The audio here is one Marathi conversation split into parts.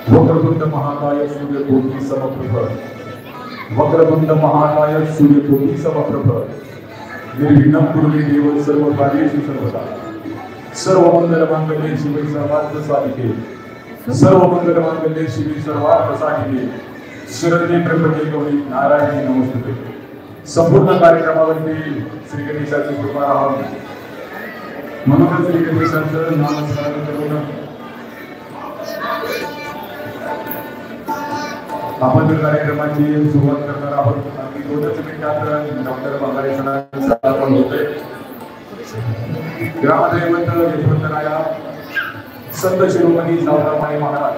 वक्रतुंड महाकाय सूर्यकोटि समप्रभ वक्रतुंड महाकाय सूर्यकोटि समप्रभ निर्विघ्नं कुरु मे देव सर्वकार्येषु सर्वदा सर्वमंगलमांगल्ये शिवे सर्वार्थ साधिके सर्वमंगलमांगल्ये शिवे सर्वार्थ साधिके शरण्ये त्र्यंबके गौरी नारायणी नमोस्तुते। संपूर्ण कार्यक्रमावरती श्री गणेशाची कृपा राहावी म्हणून श्री गणेशाचं नामस्मरण करून आपण कार्यक्रमाची सुरुवात करणार आहोत। आणि 2च मिनिटात डॉक्टर बंगारे सरांचं आपण होते ग्रामदैवत यशवंतराया संत शिरोमणी सावरमाई महाराज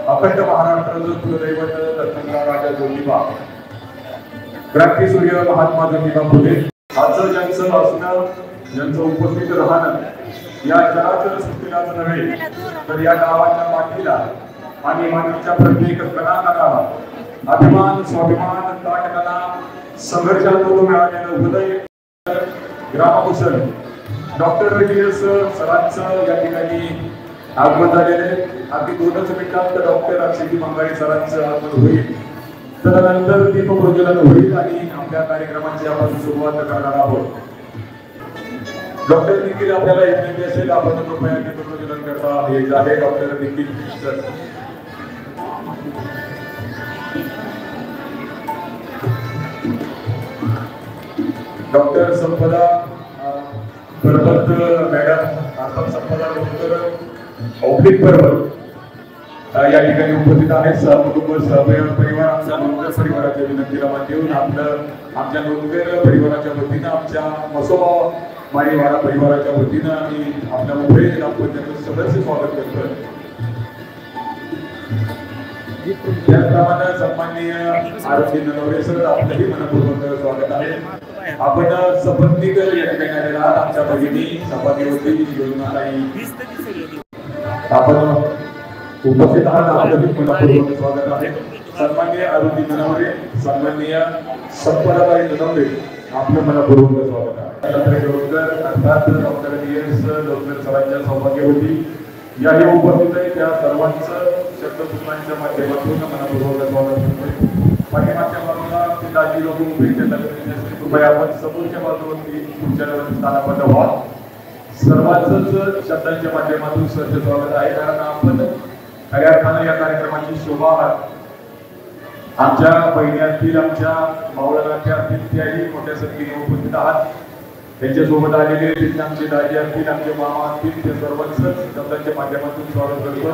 अखंड महाराष्ट्राचं कुलदैवत दत्तंगा राजा ज्योतिबा क्रांतीसूर्य महात्मा ज्योतिबा फुले आजचं ज्यांचं असणं ज्यांचं उपस्थित राहणं या चराचर सृष्टीलाच नव्हे तर या गावाच्या मातीला आणि मातीच्या प्रत्येक कणाकणाला अभिमान स्वाभिमान ताटकणा संघर्षातून मिळालेलं हृदय ग्रामभूषण डॉक्टर डी.एस. सरांचं या ठिकाणी आगमन झालेले अगदी 2च मिनिटात डॉक्टर अक्षयजी बंगारे सरांचं आगमन होईल तदनंतर दीपप्रज्वलन होईल आणि आपल्या कार्यक्रमाची आपण सुरुवात करणार आहोत। डॉक्टर देखील आपल्याला विनंती असेल आपण कृपया दीपप्रज्वलन करता हे आहे डॉक्टर देखील सर डॉक्टर संपदा परबत मॅडम आपण संपदा डॉक्टर औद्योगिक परबत या ठिकाणी उपस्थित आहेत। सहकुटुंब सहपरिवार आमच्या नोंदकर परिवाराच्या विनंतीला मान देऊन आमच्या नोंदकर परिवाराच्या वतीनं आमच्या मसोबा माळीवाडा परिवाराच्या वतीनं आणि आपल्या मुंबई ग्रामपंचायतीचं सदस्य स्वागत करतोय। त्याचप्रमाणे सन्माननीय आरोग्य नवरे सर आपलंही मनपूर्वक स्वागत आहे। आपण सपत्नीक या ठिकाणी आलेला आमच्या भगिनी सभागृहाची योजनाताई आपण उपस्थित आहात आपलंही मनपूर्वक स्वागत आहे। सन्माननीय आरोग्य नवरे सन्माननीय संपदाबाई नवरे आपलं मनपूर्वक स्वागत आहे। अर्थात डॉक्टर डी.एस. सरांच्या सौभाग्यवती याही उपस्थित आहे त्या सर्वांचं शब्दपुष्पांच्या माध्यमातून मनपूर्वक स्वागत करतोय। पाठीमागच्या बाजूला पिताजी लोक उभे कृपया आपण समोरच्या बाजूवरती तुमच्या स्थानापन्न व्हा। सर्वांचंच शब्दांच्या माध्यमातून सहर्ष स्वागत आहे कारण आपण खऱ्या अर्थानं या कार्यक्रमाची शोभा आहात। आमच्या बहिणी असतील आमच्या मावळगाच्या असतील त्याही मोठ्या संख्येने उपस्थित आहात। त्यांच्यासोबत आलेले आमचे दाजी असतील आमचे मामा असतील त्या सर्वांचं शब्दांच्या माध्यमातून स्वागत करतो।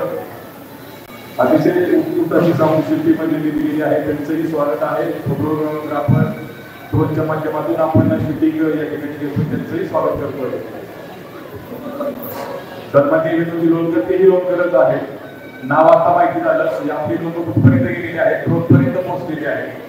अतिशय उत्कृष्ट अशी साऊंडशिल्पीमध्ये दिलेली आहे त्यांचंही स्वागत आहे। फोटोग्राफर ड्रोनच्या माध्यमातून आपण शूटिंग या ठिकाणी घेतो त्यांचंही स्वागत करतोय। सन्माननीय विनोदी लोणकर तेही लोणकरच आहे नाव आता माहिती झालं आपली लोक कुठपर्यंत गेलेली आहेत ड्रोनपर्यंत पोहोचलेली आहे।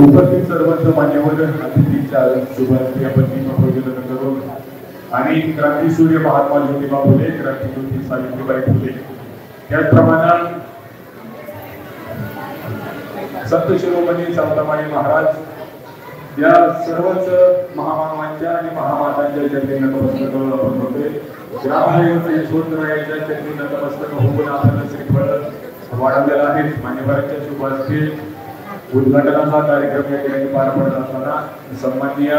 उपस्थित सर्वच मान्यवर अतिथींच्या शुभारंभी आपण दीपप्रज्वलन करून आणि क्रांतीसूर्य महात्मा ज्योतिबा फुले क्रांतीज्योती सावित्रीबाई फुले त्याचप्रमाणे संत शिरोमणी सावरमाई महाराज या सर्वच महामानवांच्या आणि महामातांच्या चरणी नतमस्तक आपण होते। ग्रामदैवत यशवंतरायांच्या चरणी नतमस्तक होऊन आपण श्रीफळ वाढवलेला आहे। मान्यवरांच्या शुभास्ते उद्घाटनाचा कार्यक्रम या ठिकाणी पार पडत असताना सन्माननीय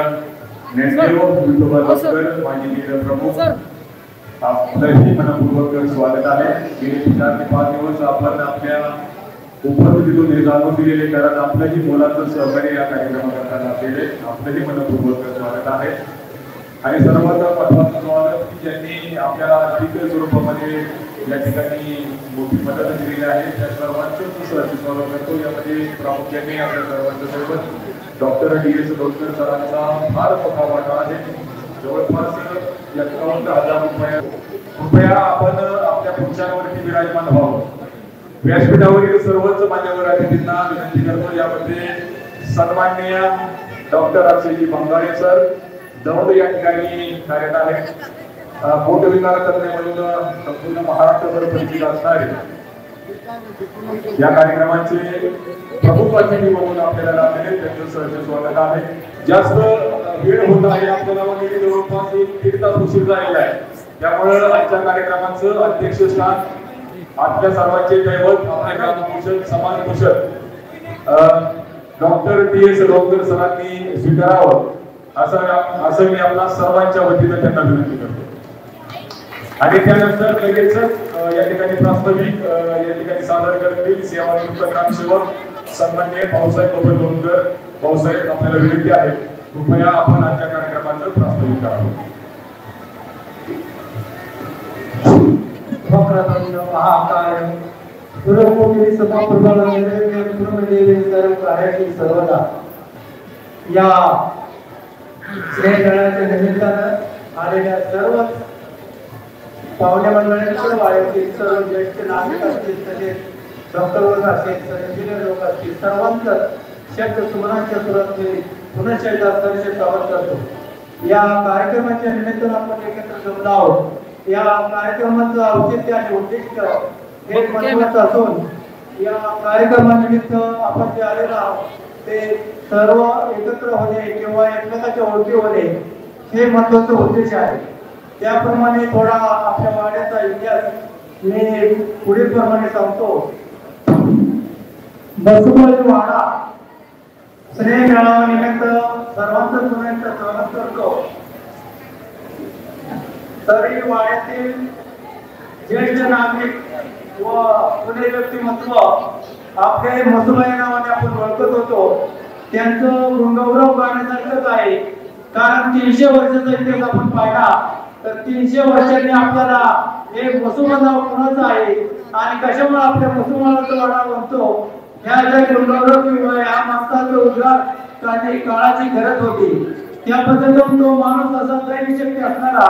ज्ञानदेव डॉक्टर माजी लीडर प्रमुख आपलंही मनपूर्वक स्वागत आहे। गेले 4 ते 5 दिवस आपण आपल्या उपस्थितीतून हे जाणून दिलेले कारण आपल्याही मुलाचं सहकार्य या कार्यक्रमाकरता असलेले आपलंही मनपूर्वक स्वागत आहे। आणि सर्वात महत्त्वाचं स्वागत की ज्यांनी आपल्याला आर्थिक स्वरूपामध्ये या ठिकाणी मोठी मदत दिलेली आहे त्या सर्वांचं सहर्ष स्वागत करतो। यामध्ये प्रामुख्याने आपल्या सर्वांच्या सोबत डॉक्टर डी.एस. लोणकर सरांचा फार मोठा वाटा आहे जवळपास 51,000 रुपये। कृपया आपण आपल्या खुर्च्यांवरती विराजमान व्हावं। व्यासपीठावरील सर्वच मान्यवर अतिथींना विनंती करतो यामध्ये सन्माननीय डॉक्टर अक्षयजी बंगारे सर दौंड या ठिकाणी कार्यरत आहेत। पोटविकार तज्ञ म्हणून संपूर्ण महाराष्ट्रभर परिचित असणारे या कार्यक्रमाचे प्रमुख अतिथी म्हणून आपल्याला लाभलेले त्यांचं सहर्ष स्वागत आहे। जास्त वेळ होत आहे, आपल्याला वगैरे जवळपास 1 तास उशीर झालेला आहे, त्यामुळे आजच्या कार्यक्रमाचं अध्यक्षस्थान आपल्या सर्वांचे दैवत आपल्या गावभूषण समाजभूषण डॉक्टर टी.एस. लोणकर सरांनी स्वीकारावं असं मी आपल्या सर्वांच्या वतीने त्यांना विनंती करतो। आणि त्यानंतर लगेच या ठिकाणी प्रास्ताविक या ठिकाणी सादर करतील सेवानिवृत्त ग्रामसेवक सन्माननीय भाऊसाहेब बबन लोणकर। भाऊसाहेब, आपल्याला विनंती आहे, कृपया आपण आजच्या कार्यक्रमाचं प्रास्ताविक करावं। महाकाय गुरुमुखी समाप्रभाने गुरुमेले सर्व कार्याची सर्वदा या श्रेणीच्या निमित्तानं आलेल्या सर्व पाहुणे मंडळींचे वाड्यातील सर्व ज्येष्ठ नागरिक असतील, तसेच डॉक्टर वर्ग असतील, इंजिनियर लोक असतील, सर्वांचं शब्द सुमनाच्या सुरात मी पुनश्च एकदा सहर्ष स्वागत करतो। या कार्यक्रमाच्या निमित्तानं आपण एकत्र जमलो आहोत। या कार्यक्रमाचं औचित्य आणि उद्दिष्ट हे महत्त्वाचं असून या कार्यक्रमानिमित्त आपण जे आलेलो आहोत ते सर्व एकत्र होणे किंवा एकमेकाच्या ओळखी होणे हे महत्त्वाचं उद्देश आहे। त्याप्रमाणे थोडा आपल्या वाड्याचा इतिहास मी पुढील प्रमाणे सांगतो। बसुबाई वाडा श्रेय मेळाव्यानिमित्त सर्वांचं पुन्हा स्वागत करतो। तरी वाड्यातील ज्येष्ठ नागरिक व पुणे व्यक्तिमत्व आपले मसुबाई नावाने आपण ओळखत होतो, त्यांचं गुणगौरव करण्यासारखंच आहे। कारण 300 वर्षाचा इतिहास आपण पाहिला तर 300 वर्षांनी आपल्याला एक मसुबा नाव कोणाचं आहे आणि कशामुळे आपल्या मसुबाचा वाडा बनतो ह्याचा गुणगौरव किंवा या माणसाचा उद्धार करणे काळाची गरज होती। त्या पद्धतीने तो माणूस असा दैवी असणारा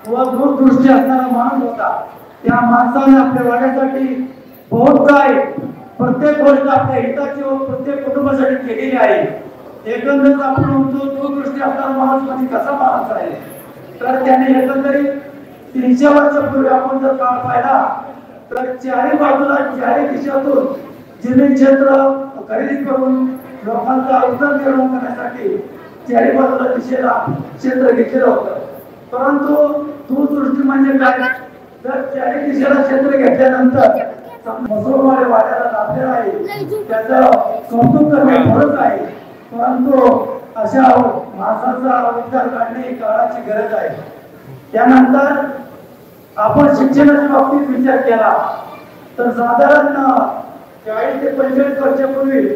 व दूरदृष्टी असणारा माणूस होता। त्या माणसाने आपल्या वाड्यासाठी बहुत काय प्रत्येक गोष्ट आपल्या हिताची व प्रत्येक कुटुंबासाठी केलेली आहे। एकंदरीत आपण म्हणतो दूरदृष्टी असणारा माणूस म्हणजे कसा माणूस आहे, तर त्याने एकंदरीत 300 वर्षापूर्वी आपण जर काळ पाहिला तर चारी बाजूला चारी दिशातून जमीन क्षेत्र खरेदी करून लोकांचा उदरनिर्वाह करण्यासाठी चारी बाजूला दिशेला क्षेत्र घेतलेलं होतं। परंतु दूरदृष्टी म्हणजे काय, जर चारी दिशेला क्षेत्र घेतल्यानंतर मसुबाई वाड्याला लाभलेला आहे, त्याचं कौतुक करणे फरक आहे। परंतु अशा माणसाचा उद्धार करणे काळाची गरज आहे। त्यानंतर आपण शिक्षणाच्या बाबतीत विचार केला तर साधारण 40 ते 45 वर्षापूर्वी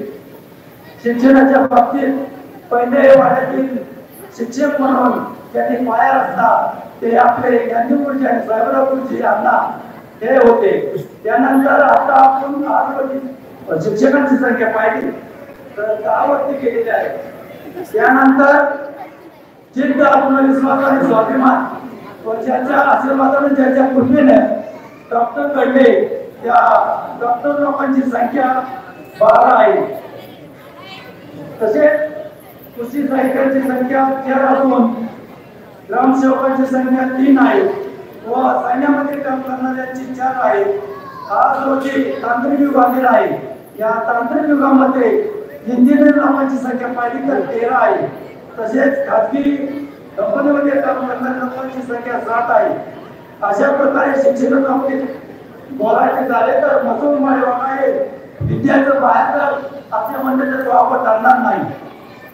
शिक्षणाच्या बाबतीत पहिले वाड्यातील शिक्षक म्हणून त्यांनी पाया रचला ते आपले गांधीपूरचे आणि साहेबरावपूरचे अण्णा हे होते। त्यानंतर आता आपण आजवरती शिक्षकांची संख्या पाहिली तर 10 वरती गेलेली आहे। त्यानंतर जिद्द, आत्मविश्वास आणि स्वाभिमान व ज्याच्या आशीर्वादाने ज्याच्या कृपेने डॉक्टर घडले त्या डॉक्टर लोकांची संख्या 12 आहे। तसेच कृषी साहित्याची संख्या 4 असून ग्रामसेवकांची संख्या 3 आहे व सैन्यामध्ये काम करणाऱ्यांची 4 आहे। आज रोजी तांत्रिक युग आलेला आहे। या तांत्रिक युगामध्ये इंजिनियर लोकांची संख्या पाहिली तर 13 आहे। तसेच खाजगी कंपनीमध्ये काम करणाऱ्या लोकांची संख्या 7 आहे। अशा प्रकारे शिक्षणाच्या बाबतीत बोलायचे झाले तर मसुबाई वाडा हे विद्यार्थी बाहेर आपल्या मंडळाचा वापर करणार नाही।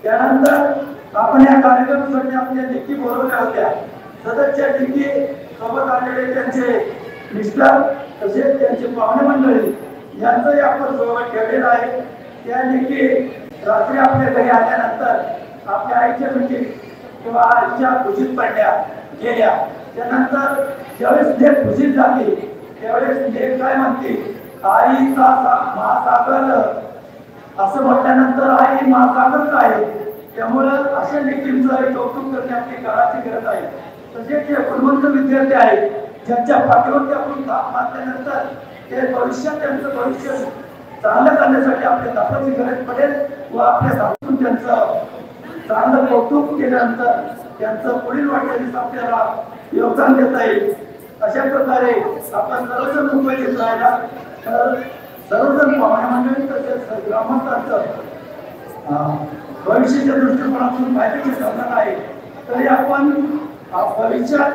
त्यानंतर आपण या कार्यक्रमासाठी आपल्या लेखी बोलवल्या होत्या, सदस्य लेखी सोबत आलेले त्यांचे मिस्टर तसेच त्यांचे पाहुणे मंडळी यांचाही आपण सोबत ठेवलेला आहे। त्या लेखी रात्री आपल्या घरी आल्यानंतर आपल्या आईच्या मिठी किंवा आईच्या खुशीत पडल्या गेल्या। त्यानंतर ज्यावेळेस लेख खुशीत झाली त्यावेळेस लेख काय म्हणते, आईचा महासागर असं म्हटल्यानंतर आई महासागरच आहे। त्यामुळे अशा लेखींचं कौतुक करणे आपली काळाची गरज आहे। तसेच जे गुणवंत विद्यार्थी आहेत ज्यांच्या पाठीवरती आपण थाप मारल्यानंतर ते भविष्यात त्यांचं भविष्य चांगलं करण्यासाठी आपल्या दाखवायची गरज पडेल व आपल्या दाखवून त्यांचं चांगलं कौतुक केल्यानंतर त्यांचं पुढील वाटचालीस आपल्याला योगदान देता येईल। अशा प्रकारे आपण सर्वजण उपयोजित राहिला तर सर्वजण पाहुण्या मंडळी तसेच ग्रामस्थांचं भविष्याच्या दृष्टिकोनातून माहिती सांगणार आहे. तरी आपण भविष्यात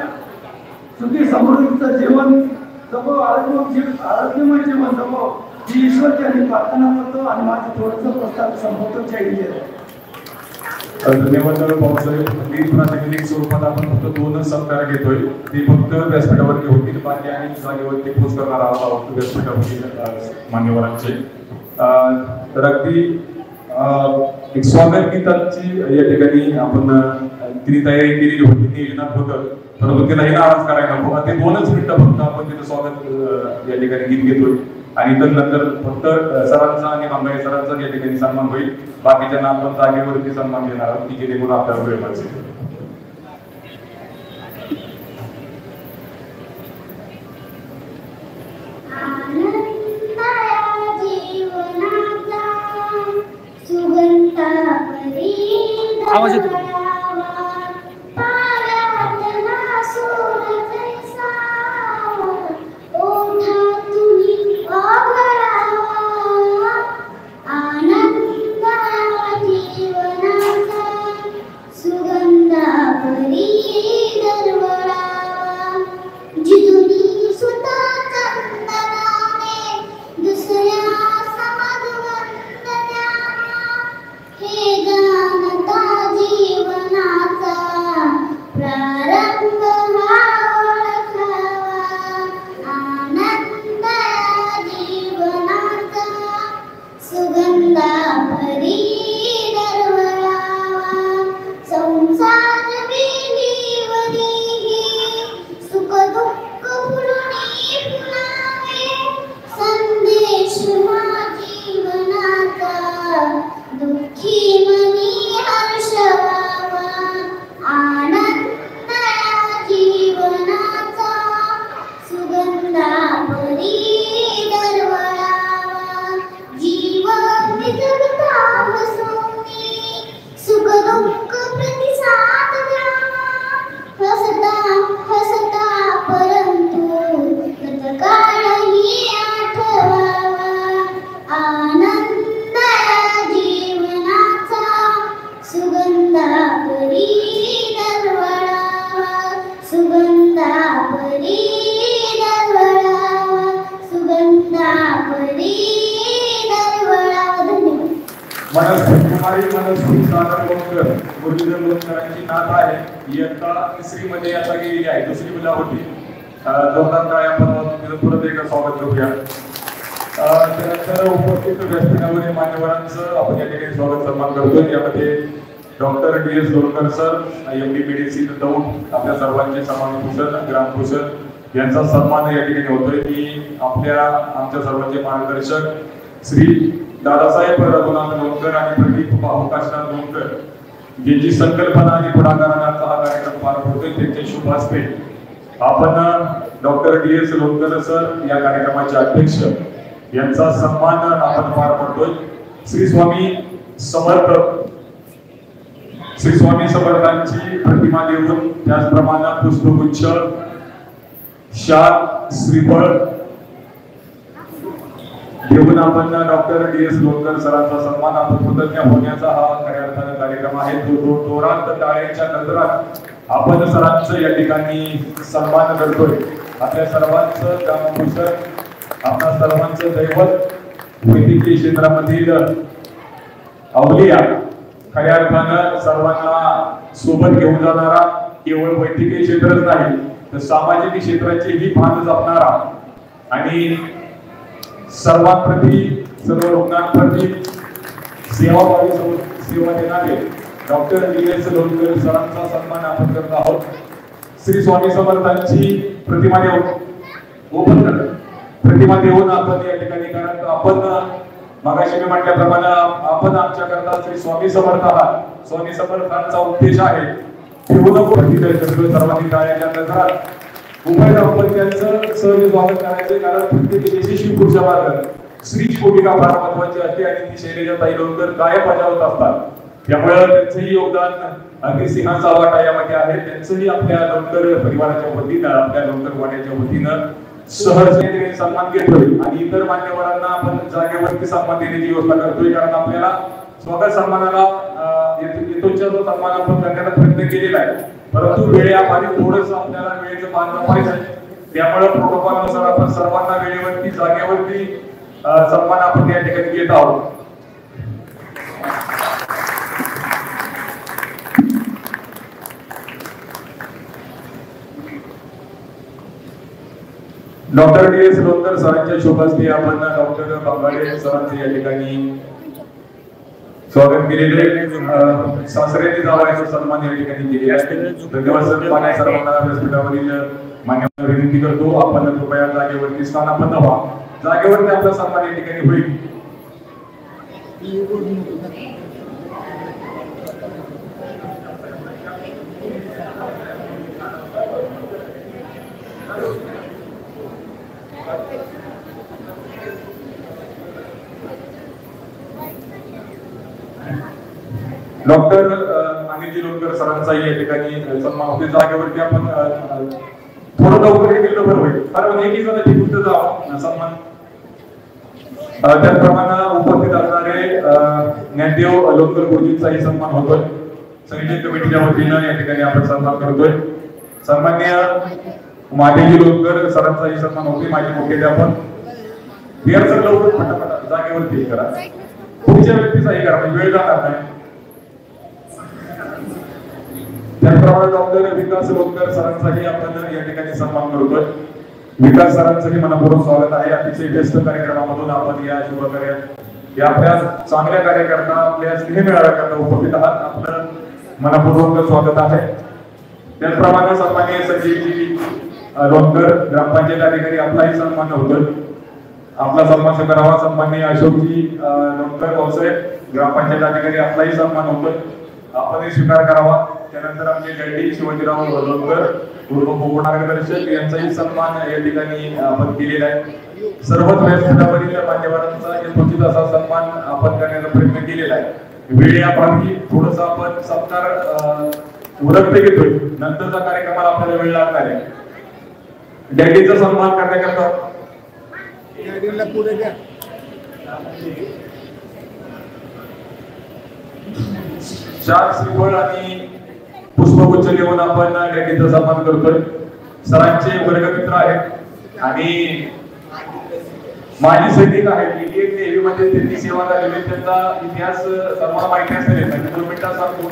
सुखी समृद्धीचं जीवन जगो, आरोग्यमय जीवन जगो ही ईश्वरची प्रार्थना करतो आणि माझं थोडंसं प्रस्ताव संबोधन केली आहे. धन्यवाद भाऊसाहेब. प्रातिनिधिक स्वरूपात आपण फक्त 2च सत्कार घेतोय, ते फक्त व्यासपीठावरती होतील. बाकी आणि जागेवरती पोच करणार आहोत व्यासपीठावरती मान्यवरांचे. तर अगदी एक स्वागत गीताची या ठिकाणी आपण तिने तयारी केलेली होती, नियोजनात होतं, परंतु तिलाही नाराज करायला नको. ते 2च मिनिटं फक्त आपण तिथं स्वागत या ठिकाणी गीत घेतोय आणि नंतर फक्त सरांचा आणि मांगळे सरांचा या ठिकाणी सन्मान होईल. बाकीच्यांना आपण जागेवरती सन्मान देणार आहोत की जेणेकरून आपल्याला वेळ पाहिजे. आवाज येतो. मुरलीधर लोणकरांची नात आहे, इयत्ता 3री मध्ये आता गेलेली आहे, 2री मुला होती. जोरदार टाळ्या आपण परत एकदा स्वागत करूया. त्यानंतर उपस्थित व्यासपीठावरील मान्यवरांचं आपण या ठिकाणी स्वागत सन्मान करतोय. यामध्ये doctor DS Lonkar sir, MD medicine Daund, आपल्या सर्वांचे सन्मानभूषण ग्रामभूषण यांचा सन्मान या ठिकाणी होतोय. की आमच्या सर्वांचे मार्गदर्शक श्री दादासाहेब रघुनाथ लोणकर आणि प्रदीप भाऊ काशीनाथ लोणकर ज्यांची संकल्पना आणि पुढाकाराने आजचा हा कार्यक्रम पार पडतोय, त्यांच्या शुभ हस्ते आपण डॉक्टर DS लोणकर सर या कार्यक्रमाचे अध्यक्ष यांचा सन्मान आपण पार पडतोय. श्री स्वामी समर्थांची प्रतिमा देऊन त्याचप्रमाणे पुष्पगुच्छ, शाल, श्रीफळ देऊन आपण डॉक्टर DS लोणकर सरांचा सन्मान आपण कृतज्ञ होण्याचा हा खऱ्या अर्थाने कार्यक्रम आहे. जोरात टाळ्यांच्या नंतरात आपण सरांचं या ठिकाणी सन्मान करतोय. आपल्या सर्वांचं ग्रामभूषण, आपल्या सर्वांचं दैवत, वैद्यकीय क्षेत्रामधील अवलिया, खऱ्या अर्थानं सर्वांना सोबत घेऊन जाणारा, केवळ वैद्यकीय क्षेत्रच नाही तर सामाजिक क्षेत्राची ही भान जपणारा आणि सर्वांप्रती, सर्व रुग्णांप्रती सेवा देणारे डॉक्टर DS लोणकर सरांचा सन्मान आपण करत आहोत. श्री स्वामी समर्थांची प्रतिमा देऊन आपण या ठिकाणी, कारण आपण मगाशी मी म्हटल्याप्रमाणे आपण आमच्याकरता श्री स्वामी समर्थ आहात. स्वामी समर्थांचा उद्देश आहे सर्वांनी टाळ्याच्या नजरात उभय दाम्पत्यांचं सहज स्वागत करायचं. कारण प्रत्येक यशस्वी पुरुषा मार्ग स्त्रीची भूमिका फार महत्वाची असते आणि ती शैलजाताई लोणकर कायम बजावत असतात. त्यामुळे त्यांचंही योगदान अगदी सिंहाचा वाटा यामध्ये आहे. त्यांचंही आपल्या लोणकर परिवाराच्या वतीनं, आपल्या लोणकर वाड्याच्या वतीनं सहजतेने सन्मान घेतोय आणि इतर मान्यवरांना आपण जागेवरती सन्मान देण्याची व्यवस्था करतोय, कारण आपल्याला स्वागत सन्मानाला येतोच्या जो सन्मान आपण करण्याचा प्रयत्न केलेला आहे, परंतु वेळेअभावी थोडंसं आपल्याला वेळेचं पालन पाहिजे. त्यामुळे प्रोटोकॉलनुसार आपण सर्वांना वेळेवरती जागेवरती सन्मान आपण या ठिकाणी घेत आहोत. Doctor DS. लोणकर सरांच्या शुभ हस्ते आपण डॉक्टर बंगाडे सरांचे या ठिकाणी स्वागत केलेले. सासरेने जावयाचा सन्मान या ठिकाणी केलेला आहे. धन्यवाद सर. पाण्या सर्वांना व्यासपीठावरील मान्यवर विनंती करतो, आपण कृपया जागेवरती स्थानापन्न व्हा. जागेवरती आपला सन्मान या ठिकाणी होईल. डॉक्टर अनिल लोणकर सरांचाही या ठिकाणी सन्मान होते. जागेवरती आपण थोडं लवकर गेलं बरं होईल, कारण एकही जणांची गुप्त जावा सन्मान. त्याचप्रमाणे उपस्थित असणारे ज्ञानदेव लोणकर गुरुजींचाही सन्मान होतोय. संयोजन कमिटीच्या वतीनं या ठिकाणी आपण सन्मान करतोय. सन्मान्य माधेजी लोणकर सरांचाही सन्मान होते. माझे मुख्याध्यापक बिहार सर, लवकर फटाफट जागेवरती करा. पुढच्या व्यक्तीचाही करा, वेळ जाणार नाही. त्याचप्रमाणे डॉक्टर विकास लोणकर सरांचाही आपण या ठिकाणी सन्मान करतोय. विकास सरांचंही मनपूर्वक स्वागत आहे. अतिशय व्यस्त कार्यक्रमामधून आपण या शुभ कार्यात या आपल्या चांगल्या कार्यकर्ता आपल्या स्नेह मेळाव्याकरता उपस्थित आहात. आपलं मनपूर्वक स्वागत आहे. त्याचप्रमाणे सन्माननीय संजीवजी लोणकर ग्रामपंचायत अधिकारी आपलाही सन्मान होतोय. आपला सन्मान करावा. सन्माननीय अशोकजी लोणकर भाऊसाहेब ग्रामपंचायत अधिकारी आपलाही सन्मान होतोय. आपणही स्वीकार करावा. त्यानंतर आमचे डॅडी शिवाजीराव लोणकर पूर्व मार्गदर्शक यांचाही सन्मान या ठिकाणी आपण केलेला आहे. सर्वच व्यासपीठावरील मान्यवरांचा यथोचित असा सन्मान आपण करण्याचा प्रयत्न केलेला आहे. वेळेअभावी थोडंसं आपण सत्कार उरकत घेतोय. नंतरच्या कार्यक्रमाला आपल्याला वेळ लागणार आहे. डॅडीचा सन्मान करण्याकरता पुढे घ्या. चार श्रीफळ आणि पुष्पगुच्छ घेऊन आपण डॅडीचा सन्मान करतोय. सरांचे वर्गमित्र आहेत आणि माजी सैनिक आहेत. इंडियन नेव्ही मध्ये त्यांनी सेवा झालेली. त्यांचा इतिहास सर्वांना माहिती असेल. 2 मिनिटात सांगतो.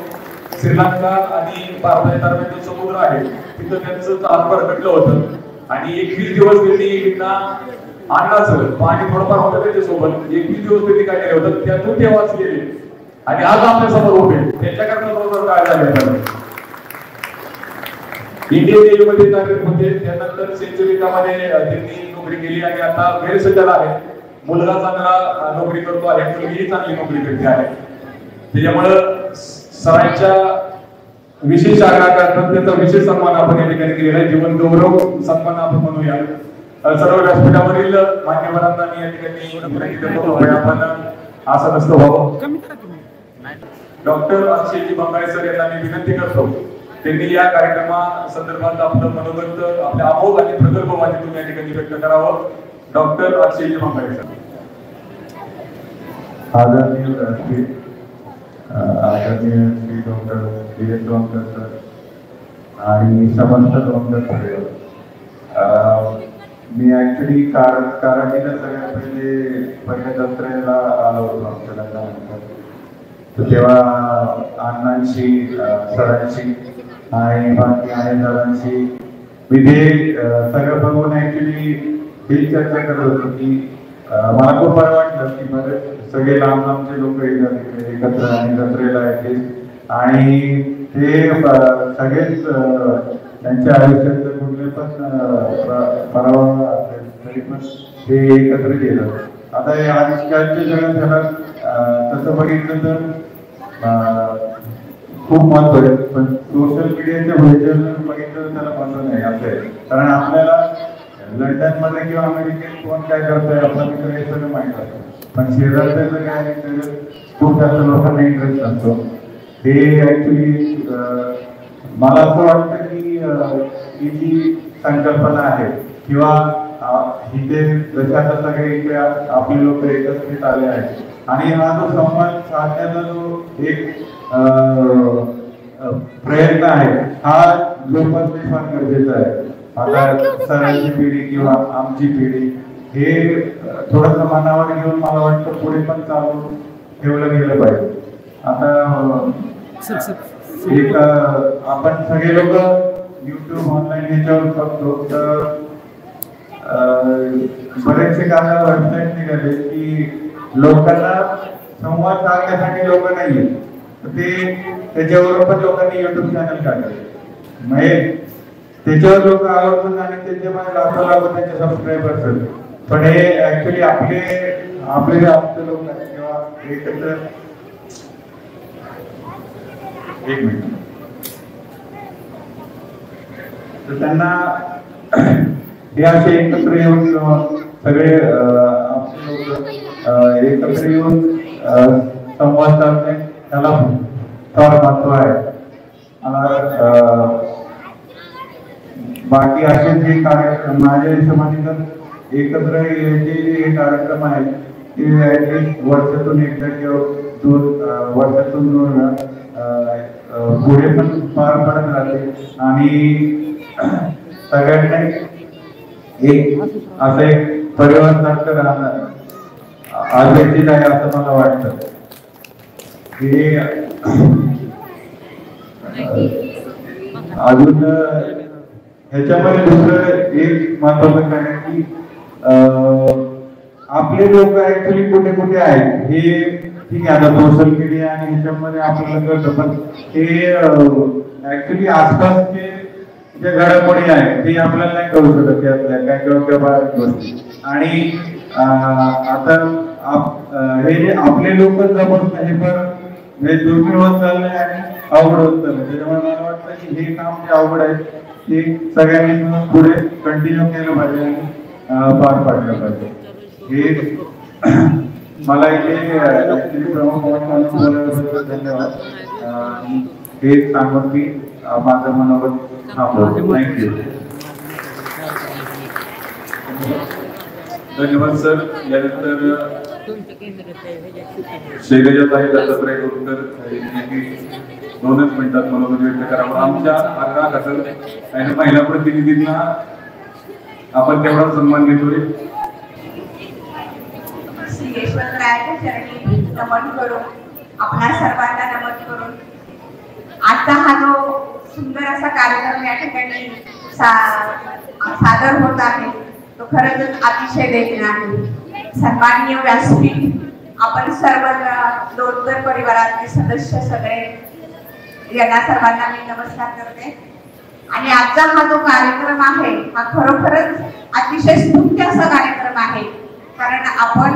श्रीलंका आणि भारताच्या दरम्यान जो समुद्र आहे तिथं त्यांचं आरपार घडलं होतं आणि 21 दिवस त्यांनी अन्नाचं पाणी थोडंफार होतं त्याच्यासोबत. 21 दिवस त्यांनी काय केलं होतं, त्यातून ते वाच गेले आणि आज आपल्या समोर उभे. त्यांच्याकरता बरोबर काय झालं. इंडियन नेव्ही मध्ये कार्यरत होते. त्यानंतर सेंचुरीमध्ये त्यांनी नोकरी केली आणि आता गैरसज्जल आहे. मुलगा चांगला नोकरी करतो आहे, मुलगीही चांगली नोकरी करते आहे. त्याच्यामुळं सरांच्या विशेष आग्रह करतात त्याचा विशेष सन्मान आपण या ठिकाणी केलेला आहे. जीवन गौरव सन्मान आपण म्हणूया. सर्व व्यासपीठावरील मान्यवरांना मी या ठिकाणी आपण असं नसतं व्हावं. डॉक्टर अक्षयजी बंगाळे सर यांना मी विनंती करतो, त्यांनी या कार्यक्रमा संदर्भात आपलं मनोगत आपल्या अमोघ आणि प्रगल्भ माहितीतून या ठिकाणी व्यक्त करावं. Doctor Akshay ji Bangale sir. आदरणीय Shri doctor DS. Lonkar sir आणि समस्त लोणकर सर. मी ऍक्च्युली कारागीला सगळ्यात पहिल्या जत्रेला आलो होतो आमच्या लग्नानंतर. तर तेव्हा अण्णांशी सरांशी आणि बाकी दादांशी मी ते सगळं बघून ऍक्च्युली ही चर्चा करत होतो की मला खूप बरं वाटलं की बरेच सगळे लांब लांबचे लोक एकत्र आणि जत्रेला येते आणि ते सगळेच त्यांच्या आयुष्यातले कुठले पण परावा तरी पण ते एकत्र केलं. आता आजकालच्या जगात त्याला तसं बघितलं तर खूप महत्व आहे, पण सोशल मीडियाच्या व्हायचं बघितलं तर त्याला महत्व नाही असं आहे. कारण आपल्याला लंडन मध्ये किंवा अमेरिकेत कोण काय करतोय आपला मित्र हे सगळं माहित असतं, पण शेजारचं काय खूप जास्त लोकांना इंटरेस्ट असतो. हे ऍक्च्युली मला असं वाटतं की ही जी संकल्पना आहे किंवा इथे जसे आता सगळे इथे आपले लोक एकत्रित आले आहेत आणि हा जो संवाद साधण्याचा जो एक प्रयत्न आहे हा जोपासणे फार गरजेचा आहे. आता सरांची पिढी किंवा आमची पिढी हे थोडस मनावर घेऊन मला वाटतं पुढे पण चालू ठेवलं गेलं पाहिजे. आता एक आपण सगळे लोक YouTube ऑनलाईन ह्याच्यावर बघतो तर बरेचसे काका वेबसाईट निघाले की लोकांना संवाद साधण्यासाठी लोक नाहीये ते त्याच्यावर पण लोकांनी YouTube चॅनल काढले म्हणजे त्याच्यावर लोक आवडतात आणि त्याच्यामध्ये लाखो त्यांचे सबस्क्रायबर्स आहेत. पण हे ऍक्च्युली आपले लोक आहेत किंवा एकत्र एक मिनिट तर त्यांना हे असे एकत्र येऊन सगळे आपले लोक एकत्र येऊन संवाद साधणे त्याला फार महत्व आहे. बाकी असे जे कार्यक्रम माझ्या हिशोबाने तर एकत्र जे कार्यक्रम आहेत ते ऍटलीस्ट वर्षातून एकदा किंवा वर्षातून पुढे पण पार पडत राहते आणि सगळ्यांना एक असं एक परिवार सारखं राहणार अपेक्षित आहे असं मला वाटतं. हे अजून ह्याच्यामध्ये दुसरं एक महत्वाचं आहे की आपले लोक ऍक्च्युली कुठे कुठे आहेत हे ठीक आहे. आता सोशल मीडिया आणि ह्याच्यामध्ये आपल्याला कळतं पण हे ऍक्च्युली आसपासचे जे घडामोडी आहेत ते आपल्याला नाही कळू शकत यातल्या काय किंवा गोष्टी आणि आता हे जे आपले लोक जमत नाही पण हे दुर्मिळ होत चाललंय आणि अवघड होत चाललंय. त्याच्यामुळे मला वाटतं की हे काम जे अवघड आहे ते सगळ्यांनी पुढे कंटिन्यू केलं पाहिजे आणि पार पाडलं पाहिजे. हे मला इथे प्रमुख धन्यवाद हे सांगून मी माझं मनोगत थांबवतो. थँक्यू. धन्यवाद सर. यानंतर शैलजाताई दत्तात्रय गुरुकर 2च मिनिटात मनोगत व्यक्त करावं. आमच्या आग्रहाखातर आणि महिला प्रतिनिधींना आपण तेवढा सन्मान देतोय. श्री यशवंतरायाच्या चरणी नमन करून आपल्या सर्वांना नमन करून आजचा हा जो सुंदर असा कार्यक्रम या ठिकाणी सादर होत आहे तो खरंच अतिशय देखील आहे. सन्माननीय व्यासपीठ आपण सर्व लोणकर परिवारातले सदस्य सगळे यांना सर्वांना मी नमस्कार करते. आणि आजचा हा जो कार्यक्रम आहे हा खरोखरच अतिशय स्तुत्य असा कार्यक्रम आहे. कारण आपण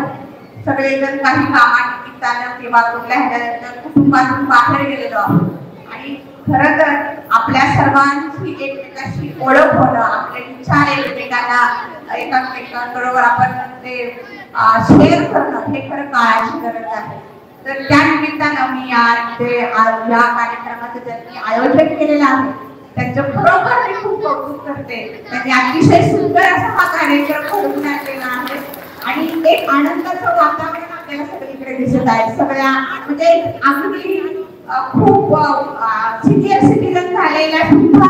सगळेजण काही कामानिमित्तानं किंवा कुठल्या ह्याच्यानंतर कुटुंबातून बाहेर गेलेलो आहोत आणि खरं तर आपल्या सर्वांची एकमेकांशी ओळख होणं आपले विचार एकमेकांबरोबर आपण ते शेअर करणं हे खरं काळाची गरज आहे. तर त्या निमित्तानं मी या कार्यक्रमाचं ज्यांनी आयोजन केलेलं आहे त्यांचं खरोखर मी खूप कौतुक करते. त्यांनी अतिशय सुंदर असा हा कार्यक्रम घडवून आणलेला आहे आणि एक आनंदाचं वातावरण आपल्याला सगळीकडे दिसत आहे. सगळ्या म्हणजे अगदी खूप सिनियर सिटीजन झालेल्या सुद्धा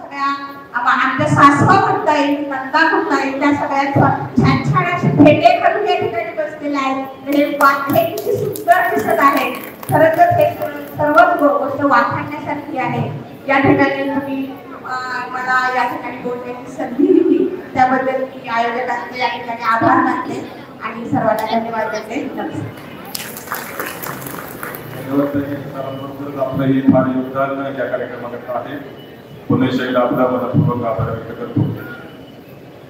सगळ्या आमच्या सासवा म्हणता येईल नंदा म्हणता येईल त्या सगळ्यांचं छान छान असे भेटे करून या ठिकाणी बसलेले आहेत. हे वाक्य किती सुंदर दिसत आहे. खरं तर हे सर्वच गोष्ट वाखाणण्यासारखी आहे. या ठिकाणी तुम्ही मला या ठिकाणी बोलण्याची संधी दिली त्याबद्दल मी आयोजकांचे या ठिकाणी आभार मानते आणि सर्वांना धन्यवाद देते. आपलंही फार योगदान या कार्यक्रमाकरता आहे. पुणे शैला आपला मनपूर्वक आभार व्यक्त करतो.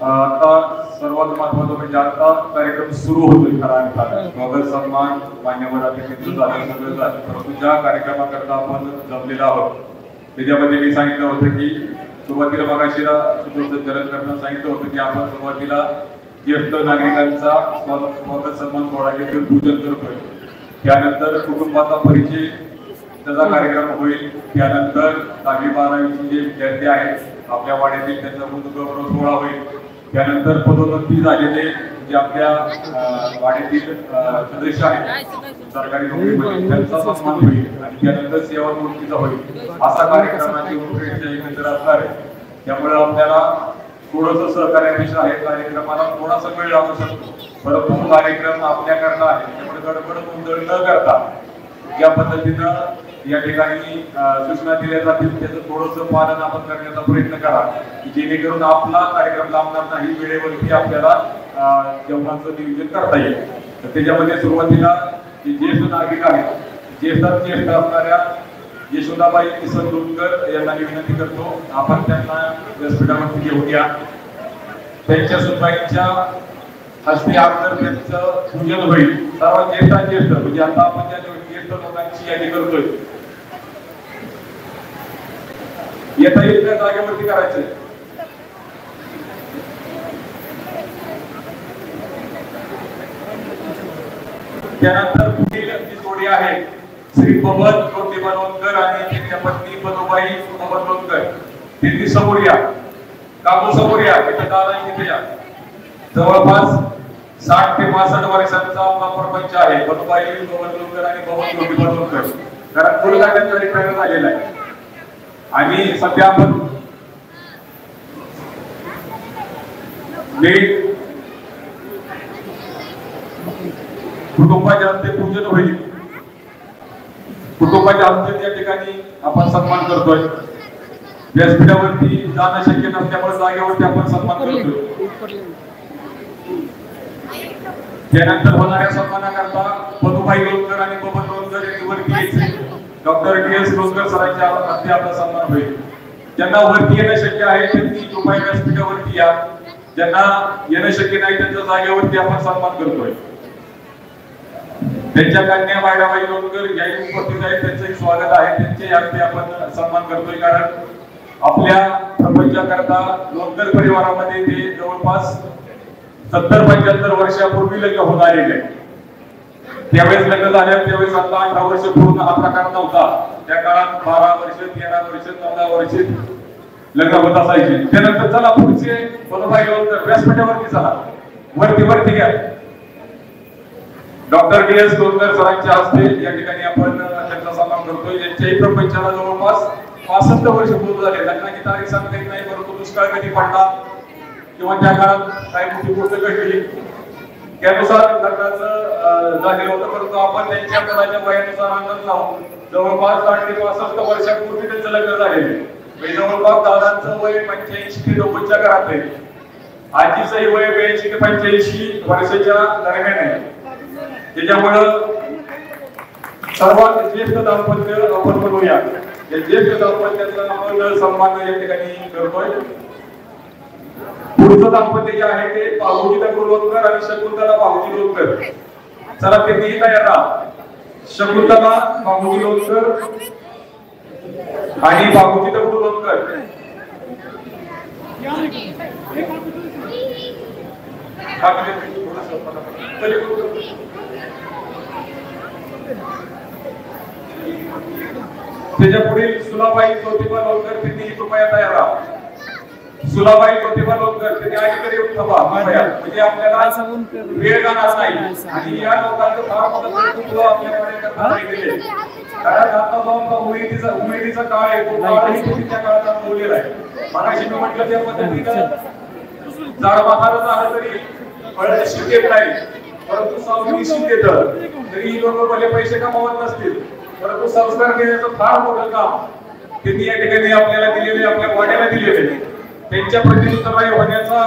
आता सर्वात महत्वाचं म्हणजे आता कार्यक्रम सुरू होतोय खरा आणि खरा स्वागत सन्मान मान्यवर अतिथींचं झालं सगळं झालं. परंतु ज्या कार्यक्रमाकरता आपण जमलेलो आहोत त्याच्यामध्ये मी सांगितलं होतं की सुरुवातीला मगाशीला सूत्रसंचालन करताना सांगितलं होतं की आपण सुरुवातीला ज्येष्ठ नागरिकांचा स्वागत सन्मान सोहळा घेऊन पूजन करतोय. त्यानंतर कुटुंबाचा परिचय त्याचा कार्यक्रम होईल. त्यानंतर 10वी 12वीचे जे विद्यार्थी आहेत आपल्या वाड्यातील त्यांचा गौरव सोहळा होईल. त्यानंतर पदोन्नती झालेले जे आपल्या वाड्यातील सदस्य आहेत सरकारी नोकरीमध्ये त्यांचा सन्मान होईल आणि त्यानंतर सेवानिवृत्तीचा होईल असा कार्यक्रमाची रूपरेषा एकत्र असणार आहे. त्यामुळे आपल्याला थोडंसं सहकार्यापेक्षा आहे कार्यक्रमाला थोडासा वेळ लागू शकतो, परंतु कार्यक्रम आपल्याकरता आहे. त्यामुळे गडबड गोंधळ न करता ज्या पद्धतीनं या ठिकाणी सूचना दिल्या जातील त्याचं थोडंसं पालन आपण करण्याचा प्रयत्न करा की जेणेकरून आपला कार्यक्रम लांबणार नाही, वेळेवरती आपल्याला जेवणाचं नियोजन करता येईल. तर त्याच्यामध्ये सुरुवातीला जे ज्येष्ठ नागरिक आहेत, ज्येष्ठ असणाऱ्या यशोदाबाई किसन दुधकर यांना विनंती करतो आपण त्यांना व्यासपीठावरती घेऊन या. त्यांच्या सुनबाईंच्या हस्ते अगोदर त्यांचं पूजन होईल. सर्वात ज्येष्ठ म्हणजे आता आपण ज्या ज्येष्ठ लोकांची यादी करतोय येता येईल त्या जागेवरती करायचंय. त्यानंतर पुढील जी जोडी आहे श्री बबन ज्योतिबा लोणकर आणि त्यांच्या पत्नी पदोबाई बबन लोणकर, त्यांनी समोर या, काकू समोर या, तिथे दादा तिथे या. जवळपास 60 ते 65 वर्षांचा आपला प्रपंच आहे पदोबाई बबन लोणकर आणि बबन ज्योतिबा लोणकर. कारण मुलगा त्यांचा रिटायर झालेला आहे आणि सध्या आपण कुटुंबाच्या हस्ते पूजन होईल. कुटुंबाच्या हस्ते या ठिकाणी आपण सन्मान करतोय. व्यासपीठावरती जाणं शक्य नसल्यामुळे जागेवरती आपण सन्मान करतोय. त्यानंतर होणाऱ्या सन्मानाकरता पदुबाई लोणकर आणि बबन लोणकर यांनी वरती यायचे. डॉक्टर DS लोणकर सरांच्या हस्ते आपला सन्मान होईल. ज्यांना वरती येणं शक्य आहे त्यांनी कृपया व्यासपीठावरती या. ज्यांना येणं शक्य नाही त्यांच्या जागेवरती आपण सन्मान करतोय. त्यांच्या कन्या मायराबाई लोणकर याही उपस्थित आहेत, त्यांचं स्वागत आहे. त्यांच्या हस्ते आपण सन्मान करतोय. कारण आपल्या प्रपंचाकरता लोणकर परिवारामध्ये ते जवळपास 70-75 वर्षापूर्वी लग्न होऊन आलेले आहे. त्यावेळेस लग्न झाल्या त्यावेळेस आता 18 वर्ष पूर्ण हा प्रकार नव्हता. त्या काळात 12 वर्ष 13 वर्ष 14 वर्ष लग्न होत असायचे. त्यानंतर चला पुढचे पदोबाई लोणकर व्यासपीठावरती चला, वरती घ्या. डॉक्टर DS लोणकर सरांच्या हस्ते या ठिकाणी आपण त्यांचा सन्मान करतोय. यांच्याही प्रपंचाला जवळपास 65 वर्ष पूर्ण झाले. लग्नाची तारीख सांगता येत नाही, परंतु दुष्काळ कधी पडला किंवा त्या काळात काही मोठी गोष्ट घडली त्यानुसार लग्नाचं झालेलं होतं. परंतु आपण त्यांच्या मुलाच्या वयानुसार अंदाज लावून जवळपास 60 ते 65 वर्षापूर्वी त्यांचं लग्न झालेलं. जवळपास दादांचं वय 85 ते 90च्या घरात आहे. आजीचंही वय 82 ते 85 वर्षाच्या दरम्यान आहे. त्याच्यामुळं सर्वात ज्येष्ठ दाम्पत्य आपण बनवूया. या ज्येष्ठ दाम्पत्याचा आपण सन्मान या ठिकाणी करतोय. पुढचं दाम्पत्य जे आहे ते बाबूजी दगडू लोणकर आणि शकुंतला बाबूजी लोणकर. चला त्यांनीही तयार राहा. शकुंतला बाबूजी लोणकर आणि बाबूजी दगडू लोणकर. त्याच्या पुढील सुलाबाई ज्योतिबा लोणकर त्यांनी कृपया तयार राहा. सुलाबाई ज्योतिबा लोणकर त्यांनी अलीकडे येऊन थांबा. म्हणजे आपल्याला वेळ जाणार नाही आणि या लोकांचं फार मोठं कुटुंब आपल्याकडे करता येईल. कारण आता जो उमेदीचा काळ आहे तो काळही पूर्वीच्या काळात अनुभवलेला आहे. मगाशी मी म्हटलं त्या पद्धतीनं झाड म्हातारं झालं तरी फळं शिकेत नाही, परंतु सावली शिकेत. तरी ही लोक भले पैसे कमावत नसतील परंतु संस्कार घेण्याचं फार मोठं काम त्यांनी या ठिकाणी आपल्याला दिलेले, आपल्या वाड्याला दिलेले. त्यांच्या प्रतिनिधित्वाने होण्याचा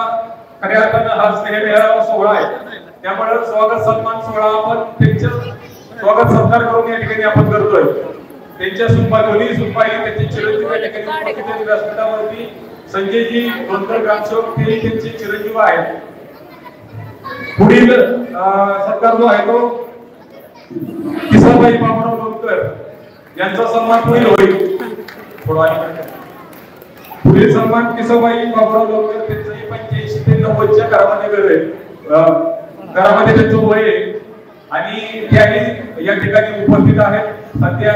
खऱ्या अर्थानं हा स्नेहमेळावा सोहळा आहे. त्यामुळे स्वागत सन्मान सोहळा आपण त्यांच्या स्वागत सत्कार करून या ठिकाणी आपण करतोय. त्यांच्या सुनबाई त्यांचे चिरंजीव या ठिकाणी व्यासपीठावरती संजयजी लोणकर ग्रामसेवक ते त्यांचे चिरंजीव आहेत. पुढील सत्कार जो आहे तो किसनबाई बाबूराव लोणकर यांचा सन्मान पुढील होईल. पुढील सन्मान किसनबाई बाबूराव लोणकर त्यांचं 85 ते 90च्या घरामध्ये घर आहे. घरामध्ये त्यांचं वय आहे आणि त्याही या ठिकाणी उपस्थित आहेत. सध्या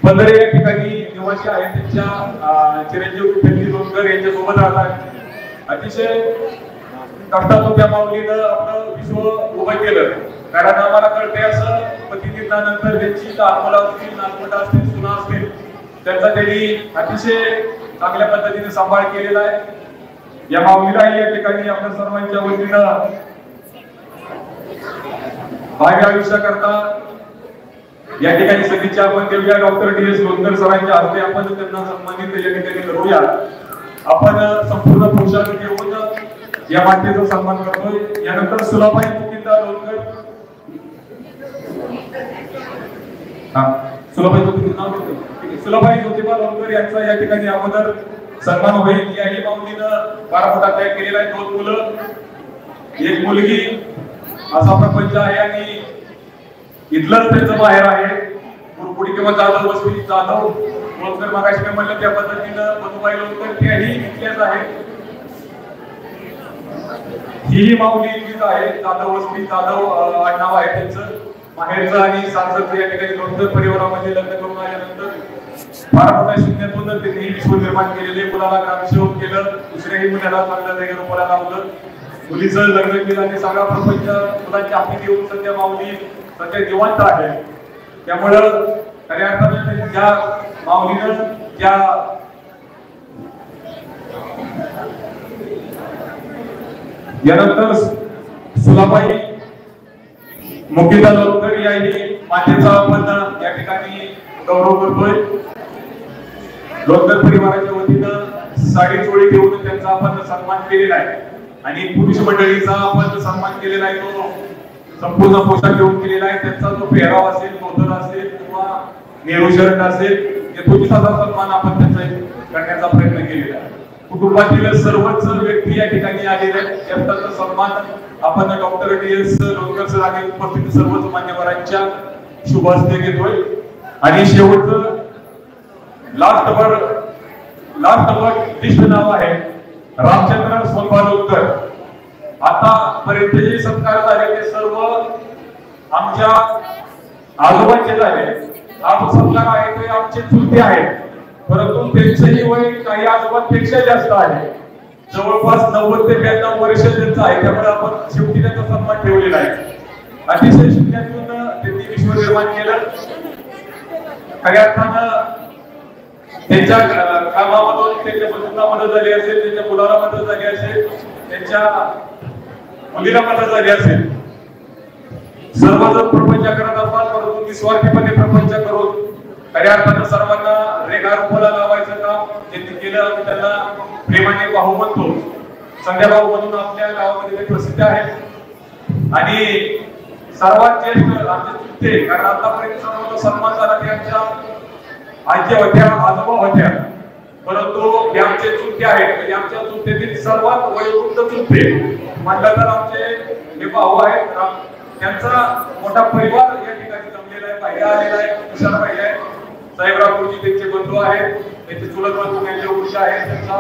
बंदरे या ठिकाणी निवासी आहेत. त्यांच्या चिरंजीव लोणकर यांच्या सोबत राहतात. अतिशय कष्टातून त्या माऊलीनं आपलं विश्व उभं केलं. कारण आम्हाला कळते असं पतिनिधानंतर त्यांची आत्मला असतील, नातवंडा असतील, सुना असतील, त्यांचा त्यांनी अतिशय चांगल्या पद्धतीने सांभाळ केलेला आहे. या माऊलीलाही या ठिकाणी आपल्या सर्वांच्या वतीनं भावी आयुष्याकरता या ठिकाणी सदिच्छा आपण देऊया. डॉक्टर DS लोणकर सरांच्या हस्ते आपण त्यांना सन्मानित या ठिकाणी करूया. आपण संपूर्ण पोशाख घेऊन या मातेचा सन्मान करतोय. यानंतर सुलाबाई मुकिंदा लोणकर, सुलाबाई ज्योतिबा लोणकर यांचा या ठिकाणी अगोदर सन्मान होईल. याही माऊलीनं 12 फुटा त्याग केलेला आहे. 2 मुलं, 1 मुलगी असा प्रपंच आहे आणि इथलंच त्यांचं बाहेर आहे. कुरकुडी किंवा जाधव वस्ती जाधव लोणकर मागाशी मी म्हणलं त्या पद्धतीनं मधुबाई लोणकर त्याही इथल्याच आहेत. ही माऊली इथलीच आहे. जाधव वस्ती जाधव आडनाव आहे त्यांचं. माहेरचं आणि सासरचं या ठिकाणी लोणकर परिवारामध्ये लग्न करून आल्यानंतर फार मोठ्या शून्यातून त्यांनी विश्व निर्माण केलेले. मुलाला ग्रामसेवक केलं, दुसऱ्याही मुलाला चांगल्या जागेवर मुलाला लावलं, मुलीचं लग्न केलं आणि सगळा प्रपंच मुलांच्या हाती देऊन सध्या माऊली सध्या जिवंत आहे. त्यामुळं खऱ्या अर्थाने ज्या माऊलीनं ज्या यानंतर सुलाबाई मुकिंदा लोणकर याही मातेचा आपण या ठिकाणी गौरव करतोय. लोणकर परिवाराच्या वतीनं साडी चोळी घेऊन त्यांचा आपण सन्मान केलेला आहे आणि पुरुष मंडळीचा आपण सन्मान केलेला आहे. तो संपूर्ण पोशाख घेऊन केलेला आहे. त्यांचा जो पेहराव असेल, धोतर असेल किंवा नेहरू शर्ट असेल, हे पोलिसाचा सन्मान आपण त्यांचा करण्याचा प्रयत्न केलेला आहे. कुटुंबातील सर्वच व्यक्ती या ठिकाणी आलेले आहेत. त्यांचा सन्मान आपण डॉक्टर DS लोणकर सर आणि उपस्थित सर्वच मान्यवरांच्या शुभ हस्ते घेतोय. आणि शेवटचं लास्ट लिस्ट नाव आहे रामचंद्र सोनबा लोणकर. आतापर्यंत जे सत्कार झाले ते सर्व आमच्या आजोबांचे झाले. हा जो सत्कार आहे ते आमचे चुलते आहेत, परंतु त्यांचंही वय काही आजोबांपेक्षा जास्त आहे. जवळपास 90 ते 92 वर्ष त्यांचं आहे. त्यामुळे आपण शेवटी त्यांचा सन्मान ठेवलेला आहे. अतिशय शून्यातून त्यांनी विश्व निर्माण केलं. खऱ्या अर्थानं त्यांच्या कामामधून त्यांच्या बंधूंना मदत झाली असेल, त्यांच्या मुलाला मदत झाली असेल, त्यांच्या मुलीला मदत झाली असेल. सर्वजण प्रपंच करत असतात, परंतु निस्वार्थीपणे प्रपंच करून खऱ्या अर्थानं सर्वांना रेगारूपाला लावायचं काम त्यांनी केलं. आम्ही त्यांना प्रेमाने भाऊ म्हणतो. संध्या भाऊ म्हणून आपल्या गावामध्ये प्रसिद्ध आहेत आणि सर्वात ज्येष्ठ आमचे चुलते. कारण आतापर्यंत सर्वांना सन्मान झाला ते आमच्या आजी होत्या, आजोबा होत्या, परंतु हे आमचे चुलते आहेत. म्हणजे आमच्या चुलतेतील सर्वात वयोवृद्ध चुलते म्हटलं तर आमचे हे भाऊ आहेत. त्यांचा मोठा परिवार या ठिकाणी जमलेला आहे, पाहिला आलेला आहे. तुषार पाहिजे आहे, साहेबराव गुरुजी त्यांचे बंधू आहेत, त्यांचे चुलत बंधू त्यांचे उर्षा आहेत, त्यांचा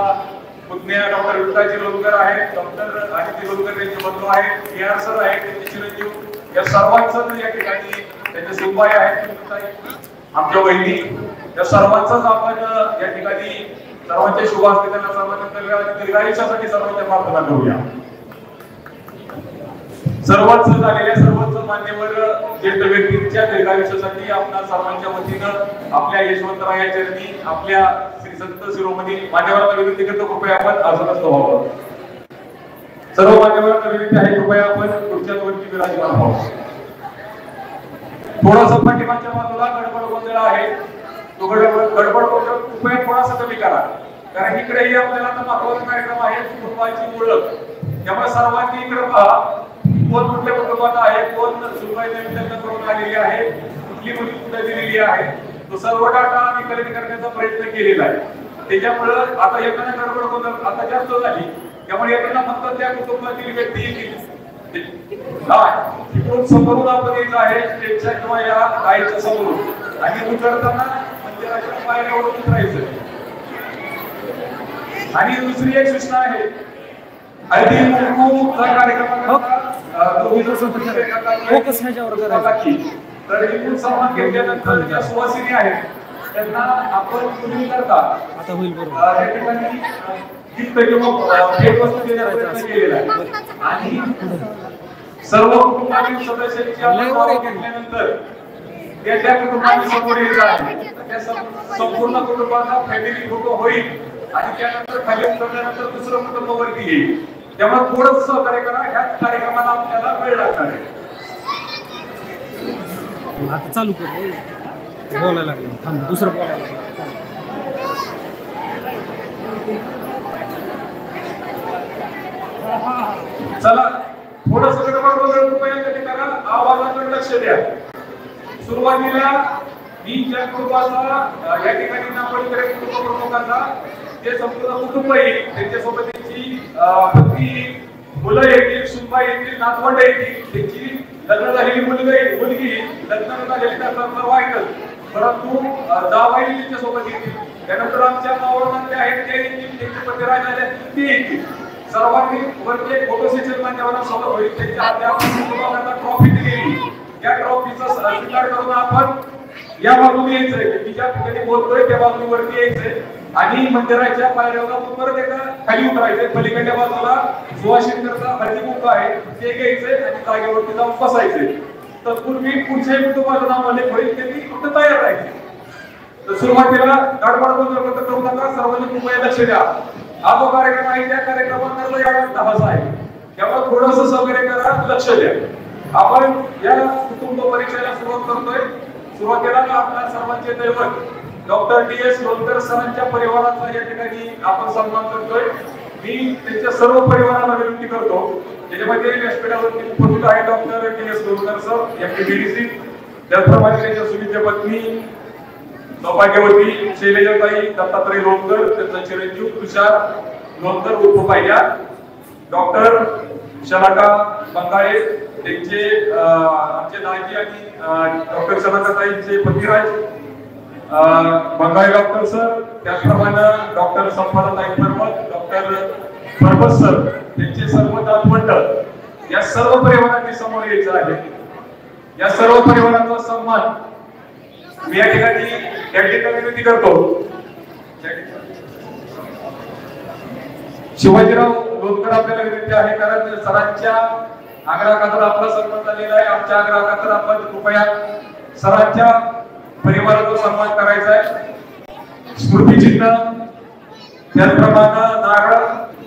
पुतण्या डॉक्टर विठ्ठलजी लोणकर आहेत, डॉक्टर आदित्य लोणकर त्यांचे बंधू आहेत, PR सर आहेत, त्यांचे चिरंजीव. या सर्वांचं या ठिकाणी त्यांचे सुनबाई आहेत, आमच्या वहिनी, या सर्वांचाच आपण या ठिकाणी सर्वांचे शुभ असते त्यांना सर्वांच्या दीर्घायुष्यासाठी सर्वांच्या प्रार्थना करूया. सर्वच झालेल्या सर्वच मान्यवर ज्येष्ठ व्यक्तींच्या दीर्घायुष्यासाठी आपल्या सर्वांच्या वतीनं आपल्या यशवंतराया चरणी आपल्या श्री संत शिरोमणी मान्यवरांना विनंती करतो, कृपया आपण आसनस्थ व्हावं. सर्व मान्यवरांना विनंती आहे, कृपया आपण खुर्च्यांवरती विराजमान व्हावं. थोडासा पाठीमागच्या बाजूला गडबड गोंधळ आहे, तो गडबड गोंधळ कृपया थोडासा कमी करा. कारण इकडेही आपल्याला महत्त्वाचा कार्यक्रम आहे, कुटुंबाची ओळख. त्यामुळे सर्वांनी इकडे पहा, कोण कुठल्या कुटुंबात आहे, कोण सुनबाई लग्न करून आलेली आहे, कुठली मुली कुठे दिलेली आहे, तो सर्व डाटा आम्ही खरेदी करण्याचा प्रयत्न केलेला आहे. त्याच्यामुळं आता एखाद्या गडबड गोंधळ आता जास्त झाली, त्यामुळे एखादा फक्त त्या कुटुंबातील व्यक्ती येतील. तिकडून समोरून आपण यायचं आहे, स्टेजच्या किंवा या गायच्या समोरून, आणि उतरताना मंदिराच्या पायऱ्यावरून उतरायचं. आणि दुसरी एक सूचना आहे, हळदी कुंकूचा कार्यक्रम तर एकूण सन्मान घेतल्यानंतर ज्या सुवासिनी आहेत त्यांना आपण तुम्ही करता त्या ठिकाणी गिफ्ट किंवा भेटवस्तू देण्याचा प्रयत्न केलेला आहे आणि सर्व कुटुंबातील सदस्यांची आपण नावं घेतल्यानंतर त्या कुटुंबाने समोर यायचं आहे. त्या संपूर्ण कुटुंबाचा फॅमिली फोटो होईल आणि त्यानंतर खाली उतरल्यानंतर दुसरं कुटुंब वरती येईल. त्यामुळे थोडंच सहकार्य करा. ह्या कार्यक्रमाला आपल्याला वेळ लागणार आहे. आता चालू कर बोलायला लागलं थांब दुसरं बोलायला चला थोडस कृपया करा. आवाजाकडे लक्ष द्या. सुरुवातीला मी ज्या कुटुंबाचा या ठिकाणी नापलीकडे कुटुंब प्रमुखाचा जे संपूर्ण कुटुंब येईल त्यांच्यासोबत त्यांची पत्नी मुलं येतील, सुनबाई येतील, नातवंड येतील, त्यांची लग्न झालेली मुलगी लग्न झालेली सर्व ऐकल, परंतु जावाई त्यांच्यासोबत येतील. त्यानंतर आमच्या गावामध्ये आहेत ते येतील, त्यांचे पतिराज झाले ते येतील. सर्वांनी वरती एक फोटो सेशन मान्यवरांसोबत होईल. त्यांच्या हातात ट्रॉफी दिलेली, या ट्रॉफीचा स्वीकार करून आपण या बाजूने यायचंय, मी ज्या ठिकाणी बोलतोय त्या बाजूने वरती यायचंय आणि मंदिराच्या पायऱ्यावर परत एकदा खाली उतरायचंय. पलीकडच्या बाजूला सुवासिनीचा हळदी कुंकू आहे ते घ्यायचंय आणि जागेवरती जाऊन बसायचंय. तत्पूर्वी पुढच्या कुटुंबाचं नाव आले होईल त्यांनी फक्त तयार राहायचे. तर सुरुवातीला गाडबड करू नका. सर्वांनी कृपया लक्ष द्या. हा जो कार्यक्रम आहे त्या कार्यक्रमात तास आहे, त्यामुळे थोडंसं सहकार्य करा, लक्ष द्या. आपण या कुटुंब परिचयाला सुरुवात करतोय. सुरुवातीला आपल्या सर्वांचे दैवत डॉक्टर DS लोणकर सरांच्या परिवाराचा या ठिकाणी आपण सन्मान करतोय. मी त्यांच्या सर्व परिवाराला विनंती करतो. त्याच्यामध्ये व्यासपीठावरती उपस्थित आहे doctor DS Lonkar sir MD/DDC, त्याचप्रमाणे त्यांच्या सुविद्य पत्नी सौभाग्यवती शैलजाताई दत्तात्रय लोणकर, त्यांचा चिरंजीव तुषार लोणकर उर्फ पाहिल्या, डॉक्टर शलाका बंगाळे त्यांचे आमचे दाजी आणि डॉक्टर शलाकाताईंचे पतिराज बंगाळे डॉक्टर सर, त्याचप्रमाणे डॉक्टर संपदाताई परमत, डॉक्टर परमत सर त्यांचे सर्व नातवंड, या सर्व परिवारांनी समोर यायचं आहे. या सर्व परिवाराचा सन्मान मी या ठिकाणी विनंती करतो. शिवाजीराव लोणकर आपल्याला विनंती आहे, कारण सरांच्या आग्रहाखातर आपला सन्मान झालेला आहे. आमच्या आग्रहाखातर आपण कृपया सरांच्या परिवाराचा सन्मान करायचा आहे. स्मृतिचिन्ह, त्याचप्रमाणे नारळ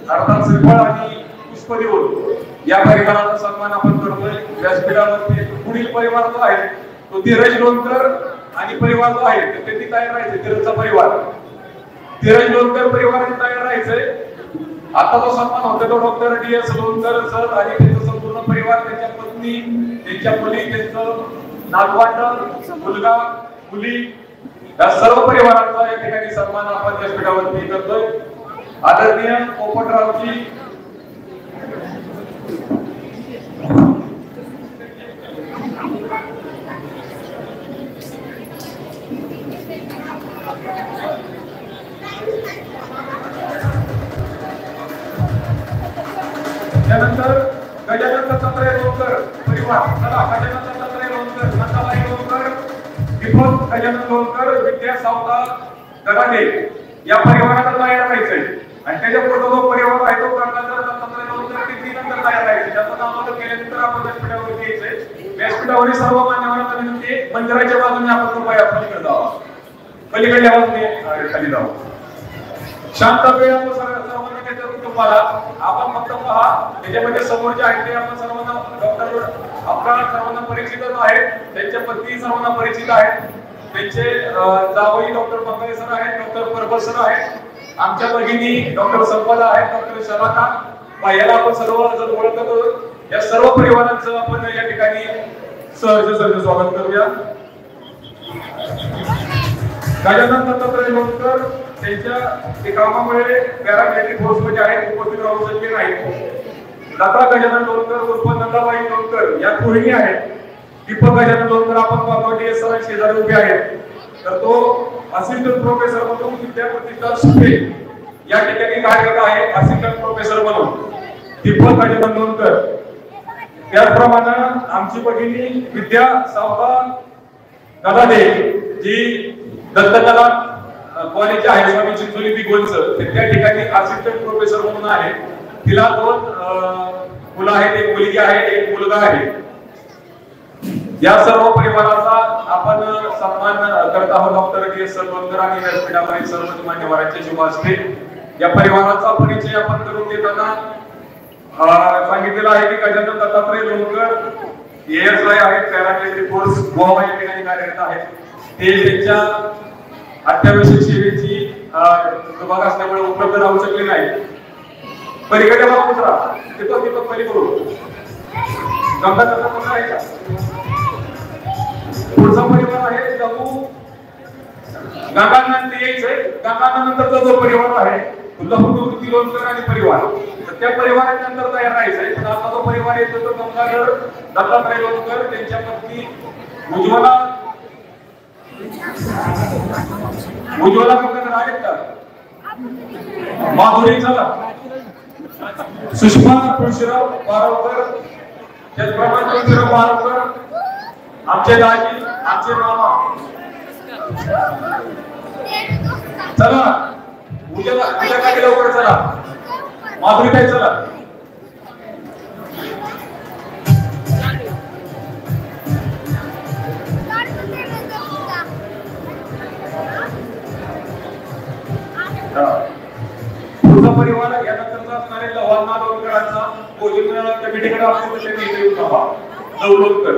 अर्थात श्रीफळ आणि पुष्प देऊन या परिवाराचा सन्मान आपण करतोय. व्यासपीठावरती पुढील परिवार जो आहे तो धीरज लोणकर आणि परिवार जो आहे त्यांनी तयार राहायचे. धीरजचा परिवार, धीरज लोणकर परिवाराने तयार राहायचंय. आता जो सन्मान होता तो डॉक्टर DS लोणकर सर आणि त्यांचा संपूर्ण परिवार, त्यांच्या पत्नी, त्यांच्या मुली, त्यांचं नातवंड, मुलगा, मुली, या सर्व परिवाराचा या ठिकाणी सन्मान आपण व्यासपीठावरती करतोय. आदरणीय पोपटरावजी त्यानंतर गजानन दत्तात्रय लोणकर परिवार, चला गजानन दत्तात्रय लोणकर, नंदाबाई लोणकर, दीपक गजानन लोणकर, विद्या सावता गडाने या परिवाराला तयार राहायचंय. आणि त्याच्या पुढे जो परिवार आहे तो गजानन दत्तात्रय लोणकर ते नंतर तयार राहायचे. त्याचं नाव केल्यानंतर आपण व्यासपीठावरती यायचंय. व्यासपीठावरील सर्व मान्यवरांना विनंती, मंदिराच्या बाजूने आपण कृपया पलीकडे जावा, पलीकडल्या बाजूने खाली जाऊ. शांत वेळ सर्वांना कुटुंबाला आपण फक्त पहा. त्याच्यामध्ये समोर जे आहेत ते आपण सर्वांना डॉक्टर आपल्याला सर्वांना परिचितच आहेत. त्यांच्या पत्नी सर्वांना परिचित आहेत. त्यांचे जावई डॉक्टर बंगाळे सर आहेत, डॉक्टर परबत सर आहेत, आमच्या भगिनी डॉक्टर संपदा आहेत, डॉक्टर शलाका, याला आपण सर्व जण ओळखतो. या सर्व परिवारांचं आपण या ठिकाणी सहर्ष स्वागत करूया. गजानन दत्तात्रय लोणकर त्यांच्या कामामुळे पॅरामेडिक फोर्समध्ये आहेत, उपस्थित राहू शकले नाहीत. लता गजानन लोणकर उर्फ नंदाबाई लोणकर या गृहिणी आहेत. दीपक गजानन लोणकर आपण पाहतो DS सर शेजारी उभे आहेत. तर तो असिस्टंट प्रोफेसर म्हणून विद्याप्रतिष्ठान सुपे या ठिकाणी कार्यरत आहे, असिस्टंट प्रोफेसर म्हणून दीपक गजानन लोणकर. त्याचप्रमाणे आमची भगिनी विद्या सावता गदादे जी दत्तकला कॉलेज आहे स्वामी चिंचोली बिगोलचं, त्या ठिकाणी असिस्टंट प्रोफेसर म्हणून आहे. तिला 2 मुलं आहेत, एक मुलगी आहे, एक मुलगा आहे. या सर्व परिवाराचा आपण सन्मान करत आहोत. Doctor KS. सरवंकर आणि व्यासपीठावरील सर्व मान्यवरांच्या शुभ हस्ते या परिवाराचा परिचय आपण करून देताना सांगितलेलं आहे की गजानन दत्तात्रय लोणकर ASI आहेत, पॅरामिलिटरी फोर्स गोवा या ठिकाणी कार्यरत आहेत. ते त्यांच्या अत्यावश्यक सेवेची विभाग असल्यामुळे उपलब्ध राहू शकले नाही. पलीकडे बघा पुत्रा, तिथं पलीकडू गंगाधर आहे का? पुढचा परिवार आहे लघु गंगानंद यायचंय. गंगानंतरचा जो परिवार आहे लघु लोणकर आणि परिवार, तर त्या परिवाराच्या नंतर तयार राहायचंय. पण आता जो परिवार येतो तो गंगाधर दत्तात्रय लोणकर, त्यांच्या पत्नी उज्ज्वला गंगाधर आहेत का? माधुरी चला, सुषमा तुळशीराव बारावकर, त्याचप्रमाणे तुळशीराव बारावकर, आमचे दाजी, आमचे मामा. चला उद्या काय लवकर चला. माधुरी काय चला. पुढचा परिवार यानंतरचा असणारे लवाना लोणकरांचा भोजन कमिटीकडे असतो लोणकर.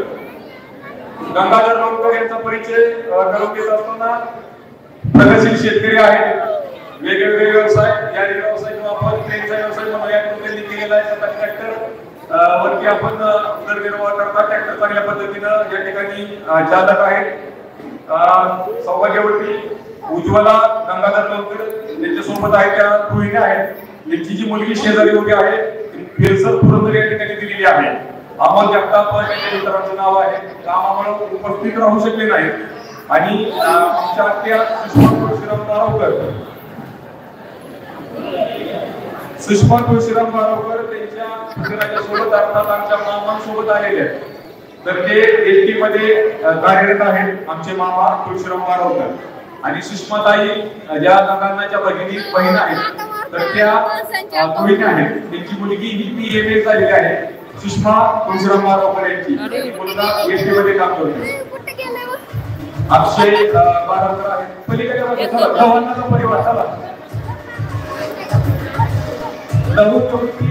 गंगाधर लोणकर यांचा परिचय करून देत असताना प्रगतशील शेतकरी आहेत. वेगवेगळे व्यवसाय, या व्यवसाय आपण त्यांचा व्यवसाय म्हणून त्यांनी केलेला आहे. ट्रॅक्टर वरती आपण उदरनिर्वाह करता. ट्रॅक्टर चांगल्या पद्धतीनं या ठिकाणी चालक आहेत. सौभाग्यवती उज्ज्वला गंगाधर लोणकर त्यांच्या सोबत आहेत, त्या गृहिणी आहेत. त्यांची जी मुलगी शेजारी उभी आहे फिरसर पुरंदर या ठिकाणी दिलेली आहे. अमोल जगताप यांच्या मित्रांचं नाव आहे. कामामुळे उपस्थित राहू शकले नाहीत. आणि आमच्या आत्या सुषमा तुळशीराम बारावकर त्यांच्या पुतण्याच्या सोबत अर्थात आमच्या मामांसोबत आलेले आहेत. तर ते एसटी मध्ये कार्यरत आहेत आमचे मामा तुळशीराम बारावकर. आणि सुषमाताई ज्या गंगानाच्या बहीण आहेत, तर त्या गृहिणी आहेत. त्यांची मुलगी ही PMA झालेली आहे, सुषमा तुळशीराम बारावकर यांची. मुलगा एसटी मध्ये काम करतो. अक्षय बारावकर आहेत. पलीकडे गव्हाणाचा परिवार चला. लघु निवृत्ती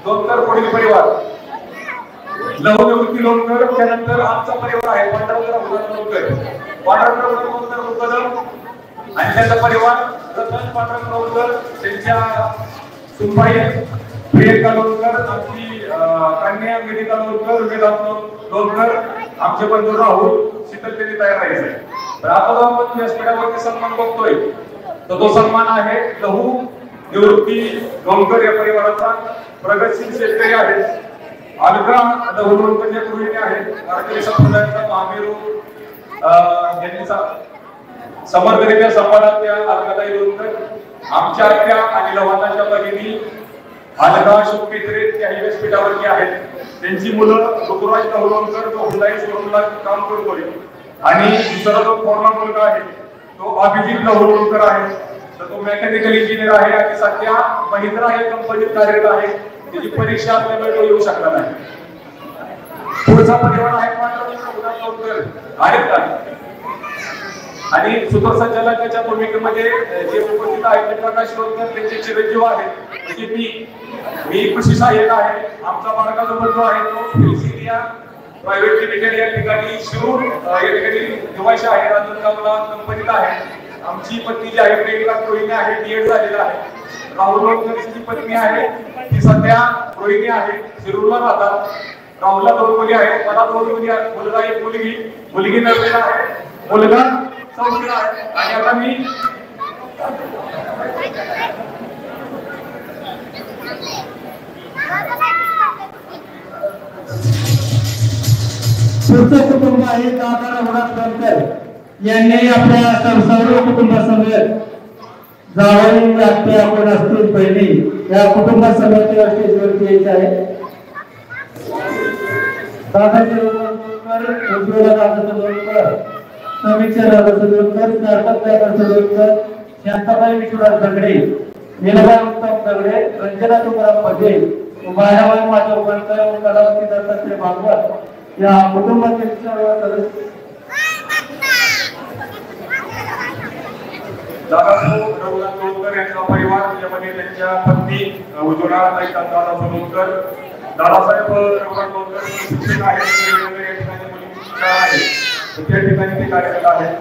लोणकर पुढील परिवार. लघु निवृत्ती लोणकर, त्यानंतर आमचा परिवार आहे पांडुरंग लोणकर. पांडुरंग लोणकर मुकदम आणि त्यांचा परिवार रतन पांडुरंग लोणकर, त्यांच्या सुनबाई प्रियंका लोणकर, आमची कन्या वेदिका लोणकर, वेदांत लोणकर, आमचे बंधू राहुल शीतल त्यांनी तयार राहायचे. तर आता जो आपण व्यासपीठावरती सन्मान बघतोय तर तो सन्मान आहे लघु निवृत्ती लोणकर या परिवाराचा. प्रगतशील शेतकरी आहेत. अलका लघु लोणकर गृहिणी आहेत. भारतीय संप्रदायाचा महामेरू यांनी समर्थरित्या संवादात त्या अलकाताई लोणकर. आमच्या आत्या आणि लवानाच्या भगिनी अलका शुभमित्रे त्याही व्यासपीठावरती आहेत. त्यांची मुलं ऋतुराज लोणकर, तो हुंदाई शोरूमला काम करतो. आणि दुसरा जो फॉर्मर मुलगा आहे तो अभिजित लोणकर आहे. तर तो मेकॅनिकल इंजिनियर आहे आणि सध्या महिंद्रा या कंपनीत कार्यरत आहे. त्याची परीक्षा आपल्याला येऊ शकणार नाही. पुढचा परिवार आहे लोणकर आहेत का? आणि सूत्रसंचालकाच्या भूमिकेमध्ये जे उपस्थित आहेत ते प्रकाश लोणकर, त्यांचे चिरंजीव आहेत. म्हणजे मी कृषी सहाय्यक आहे. आमचा मार्गा जो बंधू आहे तो फिल्सिनिया प्रायव्हेट लिमिटेड या ठिकाणी शिरूर या ठिकाणी निवासी आहे, राजनगावला कंपनीत आहे. आमची पत्नी जी आहे प्रियंका रोहिणी आहे, DED झालेला आहे. राहुल लोणकरची पत्नी आहे, ती सध्या रोहिणी आहे, शिरूरला राहतात. राहुलला 2 मुली आहेत, मला 2 मुली आहेत, मुलगा एक मुलगी. मुलगी नववीला आहे, मुलगा 4वीला आहे. आणि आता मी पुढचं कुटुंब आहे दादा रघुनाथ लोणकर यांनी आपल्या सर्व कुटुंबासमवेत जावई आत्या कोण असतील बहिणी या कुटुंबासमवेत स्टेजवरती यायचं आहे. दादाचे लोणकर, उज्ज्वला दादाचं लोणकर, समीक्षा दादाचं लोणकर, सार्थक दादाचं लोणकर, शांताबाई विश्वनाथ दगडे, नीलबाई उत्तम दगडे, रंजना तुकाराम पटेल, मायाबाई माधवकर व कलावती दत्तात्रय भागवत या कुटुंबातील सर्व सदस्य दादाभाऊ रघुनाथ सोलकर यांचा परिवार यामध्ये त्यांच्या पत्नी उज्ज्वला दादा सोलकर, दादासाहेब रघुनाथ सोलकर शिक्षक आहेत, वेगवेगळ्या ठिकाणी मुलींची शाळा आहे त्या ठिकाणी ते कार्यरत आहेत.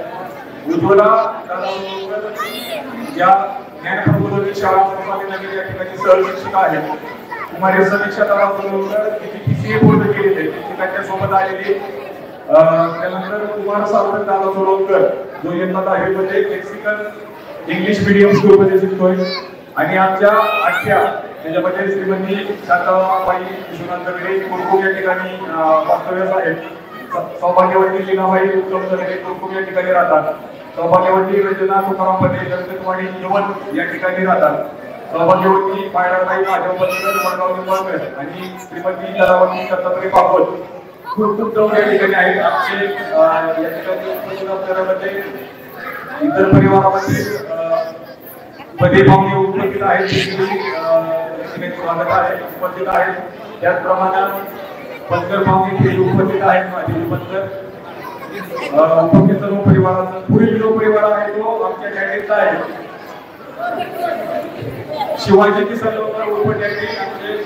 उज्ज्वला दादा सोलकर या ज्ञानप्रबोधिनी शाळा संपादनाने या ठिकाणी सहशिक्षिका आहेत. कुमारी समीक्षा दादा सोलकर तिची PCA पूर्ण केलेली आहे, त्यांच्या सोबत आलेली. त्यानंतर कुमार सावंत दादा सोलकर जो यंदा 10वी मध्ये मेक्सिकन इंग्लिश मीडियम स्कूल मध्ये शिकतोय. आणि आमच्या आठ्या त्याच्यामध्ये श्रीमती शांताबाई विश्वनाथ दगडे कुरकुम या ठिकाणी वास्तव्यास आहेत. सौभाग्यवती लीनाबाई उत्तम दगडे कुरकुम या ठिकाणी राहतात. सौभाग्यवती रंजना तुकाराम पटेल जगतवाडी यवत या ठिकाणी राहतात. सौभाग्यवती पायराबाई माधव बंदर मडगाव निंबाळकर आणि श्रीमती कलावती दत्तात्रय भागवत खूप जवळ या ठिकाणी आहेत. आमचे या ठिकाणी उपस्थित इतर परिवारामध्ये पदे पाहुणे उपस्थित आहेत, स्वागत आहे, उपस्थित आहेत. त्याचप्रमाणे पंतर पाहुणे उपस्थित आहेत. माझे पंतर उपस्थित सर्व परिवाराचा पुढील जो परिवार आहे तो आमच्या कॅडेटचा आहे. शिवाजी किसन लोकर उपकॅडेट म्हणजे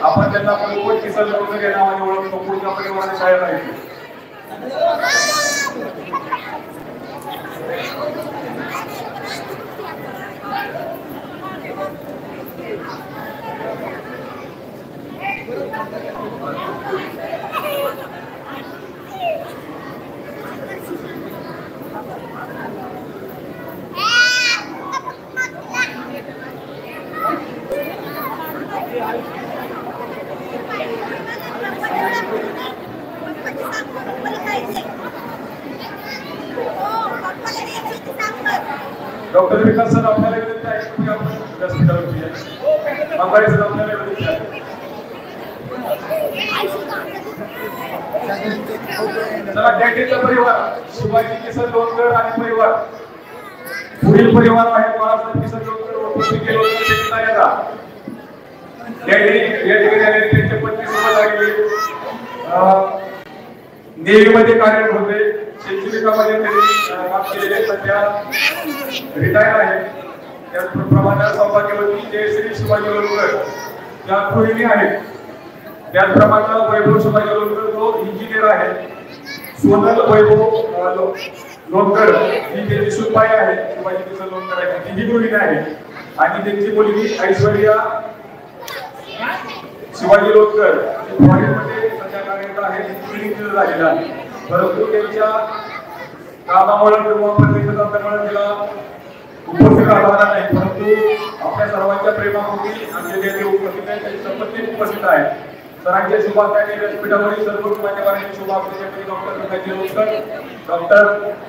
आपण त्यांना पोपट किसन लोकर या नावाने ओळखतो. पुढच्या परिवाराने शाळेत आहे. डॉक्टर विकास सर आपल्याला विनंती आहे की आपण व्यासपीठावरती या. अंबारी सर आपल्याला विनंती आहे. चला कॅडेटचा परिवार शिवाजी किसन लोणकर आणि परिवार. पुढील परिवार आहे बाळासाहेब किसन लोणकर व पुष्पिके लोणकर त्यांचा याला कॅडेट या ठिकाणी आले. त्यांच्या पत्नी सोबत आलेली नेव्हीमध्ये कार्यरत होते. सेंचुरिकामध्ये त्यांनी काम केलेले, सध्या रिटायर आहे. त्याचप्रमाणे सौभाग्यवती जयश्री शिवाजी लोणकर त्या गृहिणी आहेत. त्याचप्रमाणे वैभव शिवाजी लोणकर जो इंजिनियर आहे. सोनल वैभव लोणकर ही त्यांची सुनबाई आहे. शिवाजी किसन लोणकर आहे तीही गृहिणी आहे. आणि त्यांची मुलगी ऐश्वर्या शिवाजी लोणकर फॉरेनमध्ये सध्या कार्यरत आहे. इंजिनिअरिंग झालेला आहे. परंतु त्यांच्या कामामुळे किंवा प्रतिष्ठामुळे तिला उपस्थित राहणार नाही. परंतु आपल्या सर्वांच्या प्रेमापोटी आमचे जे उपस्थित आहेत त्यांची संपत्ती उपस्थित आहे. सरांचे शुभाकांक्षी व्यासपीठावरील सर्व मान्यवरांची शुभाकांक्षी doctor Vikas ji Lonkar, doctor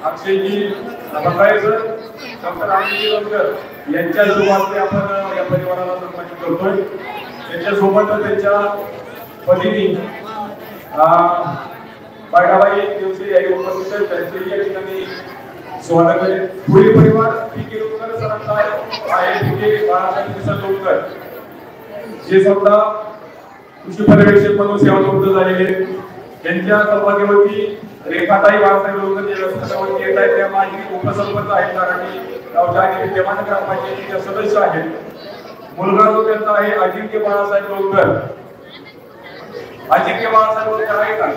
Akshay ji Bangale sir, doctor Anand ji Lonkar यांच्या शुभाकांक्षी आपण या परिवाराला सन्मानित करतोय. त्यांच्यासोबत त्यांच्या भगिनी पायडाबाई दिवशी याही उपस्थित आहेत. त्यांचे या ठिकाणी स्वागत आहे. पुढील परिवार PK लोणकर सरांचा आहे. PK बाळासाहेब किसन लोणकर जे स्वतः कृषी पर्यवेक्षक म्हणून सेवानिवृत्त झालेले. त्यांच्या सौभाग्यवती रेखाताई बाळासाहेब लोणकर जे व्यासपीठावरती येत आहेत त्या माझी उपसरपंच आहेत. कारण गावच्या आणि विद्यमान ग्रामपंचायतीच्या सदस्य आहेत. मुलगा जो त्यांचा आहे अजिंक्य बाळासाहेब लोणकर. अजिंक्य बाळासाहेब लोणकर आहे का?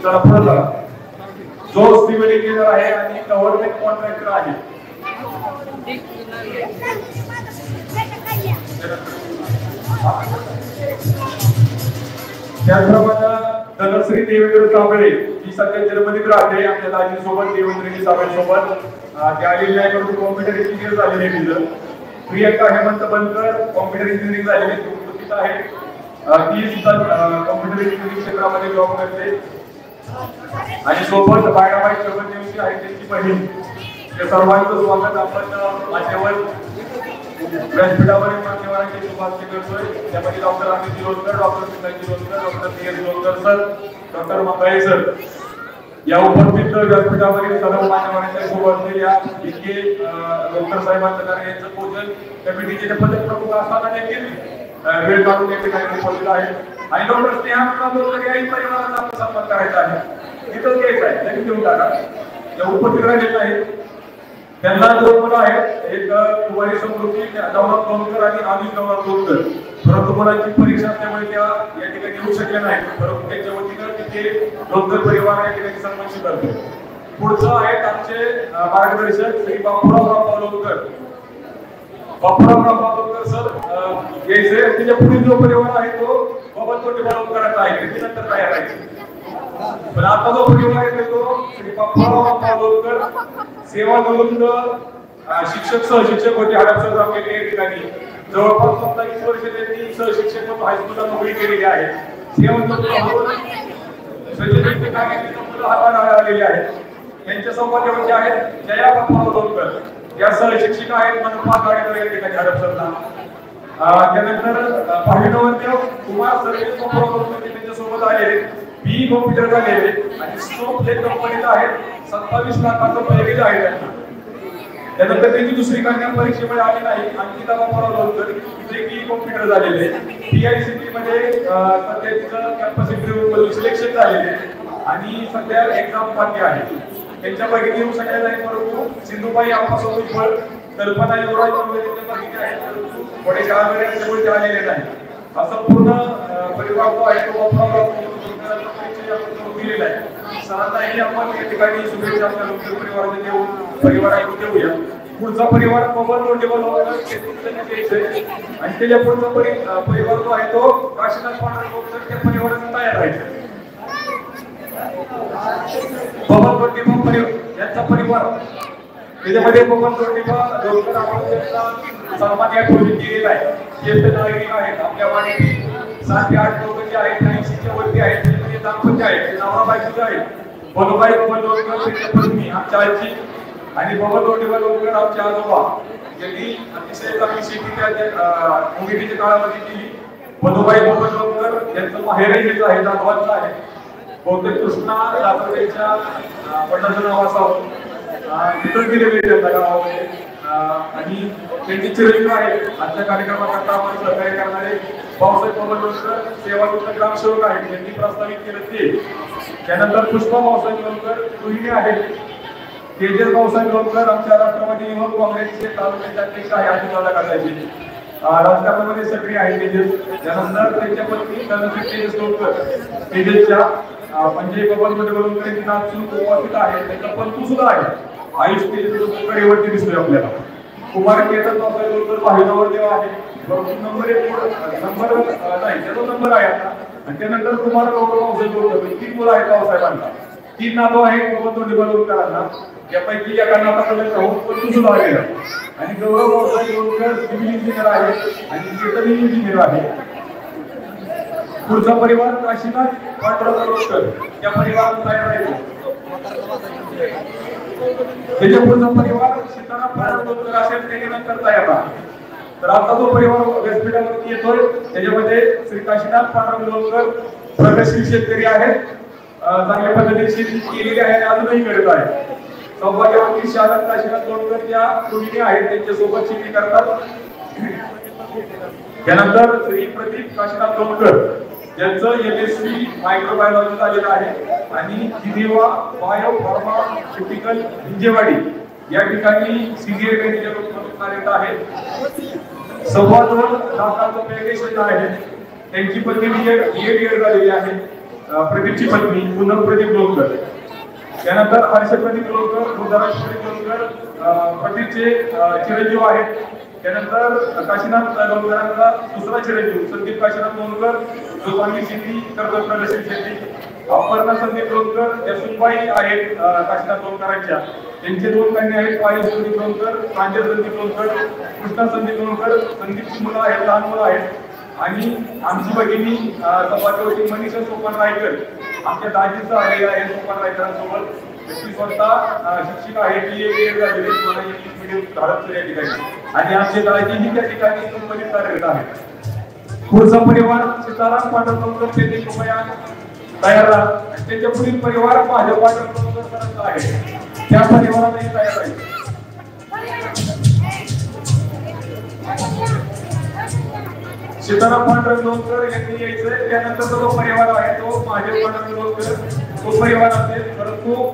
चला पुढे चला. जो सिव्हिल इंजिनियर आहे आणि गव्हर्नमेंट कॉन्ट्रॅक्टर आहे. त्याचप्रमाणे धनश्री देवेंद्र साबळे ही सध्या जर्मनीत राहते. आमच्या दाजीसोबत देवेंद्रजी साबळे सोबत त्या आलेली आहे. कॉम्प्युटर इंजिनियर झालेले तिथं. प्रियंका हेमंत बनकर कॉम्प्युटर इंजिनिअरिंग झालेली उपस्थित आहे. ती सुद्धा कॉम्प्युटर इंजिनिअरिंग क्षेत्रामध्ये जॉब करते. आणि सोबत बायडाबाई चव्हाण आहे त्यांची बहीण. त्या सर्वांचं स्वागत आपण मान्यवर व्यासपीठावरील मान्यवरांची शुभाकांक्षी करतोय. त्यामध्ये doctor Anand ji Lonkar, doctor Vikas ji Lonkar, doctor PS Lonkar sir, doctor Mangale sir या उपस्थित व्यासपीठावरील सर्व मान्यवरांच्या सोबत असलेल्या इतके डॉक्टर साहेबांचं कार्य यांचं पोषण कमिटीचे पदक प्रमुख असताना देखील वेळ काढून या ठिकाणी उपस्थित आहेत आणि डॉक्टर स्नेहा याही परिवाराचा आपण सन्मान करायचा आहे तिथं घ्यायचं आहे त्यांनी घेऊन टाका या उपस्थित राहिलेले आहेत त्यांना दोन मुलं आहेत एक कुमारी समृद्धी नवनाथ लोणकर आणि आदित्य नवनाथ लोणकर परंतु मुलांची परीक्षा असल्यामुळे त्या या ठिकाणी येऊ शकल्या नाहीत परंतु त्यांच्या वतीनं तिथे लोणकर परिवार या ठिकाणी सन्मान स्वीकारतो पुढचं आहेत आमचे मार्गदर्शक श्री बापूराव लोणकर बापूराव सर यायचे त्याच्या पुढील जो परिवार आहे तो बाबा तोटे लोणकरांचा आहे ते नंतर तयार आहे पण आता जो परिवार आहे तो श्री बापूराव लोणकर सेवा निवृत्त शिक्षक सहशिक्षक होते हडपसर तालुक्यातील या ठिकाणी जवळपास 27 वर्ष त्यांनी सहशिक्षक म्हणून हायस्कूलला नोकरी केलेली आहे सेवा निवृत्त सचिव कार्यालयातील मुलं हाताळायला आलेली आहेत यांच्या संवादावरचे आहेत जया बापूराव लोणकर या सहशिक्षिका आहेत मनपा गाडीवर या ठिकाणी हडपसरला त्यानंतर पाहिणवरदेव कुमार सर्विस त्यांच्या सोबत आलेले बी कॉम्प्युटर झालेले आणि स्टोप हे कंपनीत आहेत 27 लाखाचं पॅकेज आहे त्यांना त्यानंतर त्यांची दुसरी कन्या परीक्षेमुळे आली नाही अंकिता बापूराव लोणकर तिथे बी कॉम्प्युटर झालेले PICT मध्ये सध्या तिचं कॅम्पस इंटरव्ह्यू मध्ये सिलेक्शन झालेले आणि सध्या एक्झाम बाकी आहे त्यांच्या पैकी येऊ शकल्या नाही परंतु सिंधुबाई आप्पासोबत फळ कल्पना युवराज त्यांच्या पैकी आहेत परंतु थोडे शाळा वेळेस आलेले नाही असं पूर्ण परिवार जो आहे तो दिलेला आहे सरांनाही आपण या ठिकाणी शुभेच्छा आपल्या लोकल परिवाराने देऊन परिवार ऐकून देऊया पुढचा परिवार पवन रोटेबल आणि त्याच्या पुढचा परिवार जो आहे तो काशीनाथ पांढरे त्या परिवाराचा तयार आहे पवन रोटेबल परिवार यांचा परिवार त्याच्यामध्ये पवन रोटेबल डॉक्टर आपण सन्मान या ठिकाणी केलेला आहे ज्येष्ठ नागरिक आहेत आपल्या वाडीतील 7 ते 8 लोक जे आहेत 80च्या वरती आहेत ते दाम्पत्य आहेत नवरा बायको आहेत बनुबाई पवन लोणकर त्यांच्या पत्नी आमच्या आजी आणि पवन लोणकर आमचे आजोबा यांनी अतिशय चांगली शेती त्या मुंगिटीच्या काळामध्ये केली बनुबाई पवन लोणकर यांचं माहेरही हेच आहे जाधवांचं आहे बहुतेक कृष्णा जाधवच्या वडिलांचं नाव असावं तिथं दिलेले त्यांच्या गावामध्ये आणि त्यांची चिरंजीव आहे आजच्या कार्यक्रमाकरता आपण सहकार्य करणारे भाऊसाहेब पवन लोणकर सेवाकृत ग्रामसेवक आहेत त्यांनी प्रस्तावित केलं ते त्यानंतर पुष्पा भाऊसाहेब लोणकर गृहिणी आहेत तेजस भाऊसाहेब लोणकर आमच्या राष्ट्रवादी युवक काँग्रेसचे तालुक्याचे अध्यक्ष आहे आदिवाला गटाचे राजकारणामध्ये सक्रिय आहे तेजस त्यानंतर त्यांच्या पत्नी तेजस लोणकर तेजसच्या म्हणजे पवन लोणकर यांची नाचून उपस्थित आहे त्यांचा पत्नी सुद्धा आहे आयुष तेजस लोणकरवरती दिसतोय आपल्याला कुमार केतन भाऊसाहेब लोणकर पाहिल्यावर देव आहे नंबर नाही त्याचा नंबर आहे आता आणि त्यानंतर कुमार गौरव भाऊसाहेब लोणकर 3 मुलं आहेत भाऊसाहेबांना 3 नातू आहेत पवन लोणकरांना त्यापैकी एका नाताकडे पण सुद्धा आलेला आणि गौरव भाऊसाहेब लोणकर सिव्हिल इंजिनियर आहे आणि केतन इंजिनियर आहे पुढचा परिवार काशीनाथ पांडुरंग लोणकर त्या परिवारात तयार आहे त्याच्या पुढचा परिवार सीताराम पांडुरंग लोणकर असेल त्याने नंतर तयार आहे तर आता जो परिवार व्यासपीठावरती येतोय त्याच्यामध्ये श्री काशीनाथ पांडुरंग लोणकर प्रगतशील शेतकरी आहेत चांगल्या पद्धतीने शेती केलेली आहे आणि अजूनही करत आहे सौभाग्यवती शारद काशीनाथ लोणकर त्या गृहिणी आहेत त्यांच्या सोबत शेती करतात त्यानंतर श्री प्रदीप काशीनाथ लोणकर ज्यांचं MSc मायक्रोबायोलॉजी झालेलं आहे आणि जिनेवा बायो फार्मास्युटिकल हिंजेवाडी या ठिकाणी सिनियर मॅनेजर म्हणून कार्यरत आहेत 2.25 लाखाचं पॅकेज आहे त्यांची पत्नी BA झालेली आहे प्रदीपची पत्नी पूनम प्रदीप लोणकर त्यानंतर हर्ष प्रदीप लोणकर रुद्राज प्रदीप लोणकर पतीचे चिरंजीव आहेत त्यानंतर काशीनाथ लोणकरांचा दुसरा चिरंजीव संदीप काशीनाथ लोणकर जो चांगली शेती करतो प्रगतशील शेती अपर्णा संदीप लोणकर या सुनबाई आहेत काशीनाथ लोणकरांच्या त्यांचे 2 कन्या आहेत पायल संदीप लोणकर प्रांजल संदीप लोणकर कृष्णा संदीप लोणकर संदीपची मुलं आहेत लहान मुलं आहेत आणि आमची भगिनी सभापती मनीषा सोपान रायकर आमच्या दाजीचं आलेलं आहे सोपान रायकरांसोबत ती स्वतः शिक्षिका आहे BA झालेली मला इंग्लिश मीडियम धाडपसर या ठिकाणी आणि आमचे दाजीही त्या ठिकाणी कंपनीत कार्यरत आहेत पुढचा परिवार सीताराम पांडुरंग लोणकर 33 रुपया तयार राहा आणि त्याच्या पुढील परिवार माझ्या पाठीमागे आहे त्या परिवारालाही तयार राहील. सीताराम पांडुरंग लोणकर यांनी यायचंय. त्यानंतर जो परिवार आहे तो माझे पांडुरंग लोणकर तो परिवार असेल. परंतु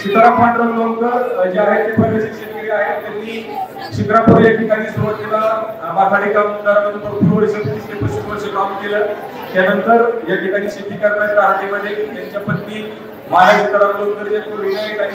सीताराम पांडुरंग लोणकर जे आहेत ते पहिले शेतकरी आहेत. त्यांनी शिक्रापूर या ठिकाणी सुरुवातीला माथाडी कामगार म्हणून भरपूर वर्ष 30 ते 35 वर्ष काम केलं. त्यानंतर या ठिकाणी शेती करण्याच्या आधीमध्ये त्यांच्या पत्नी माया सीताराम लोणकर या पूर्वी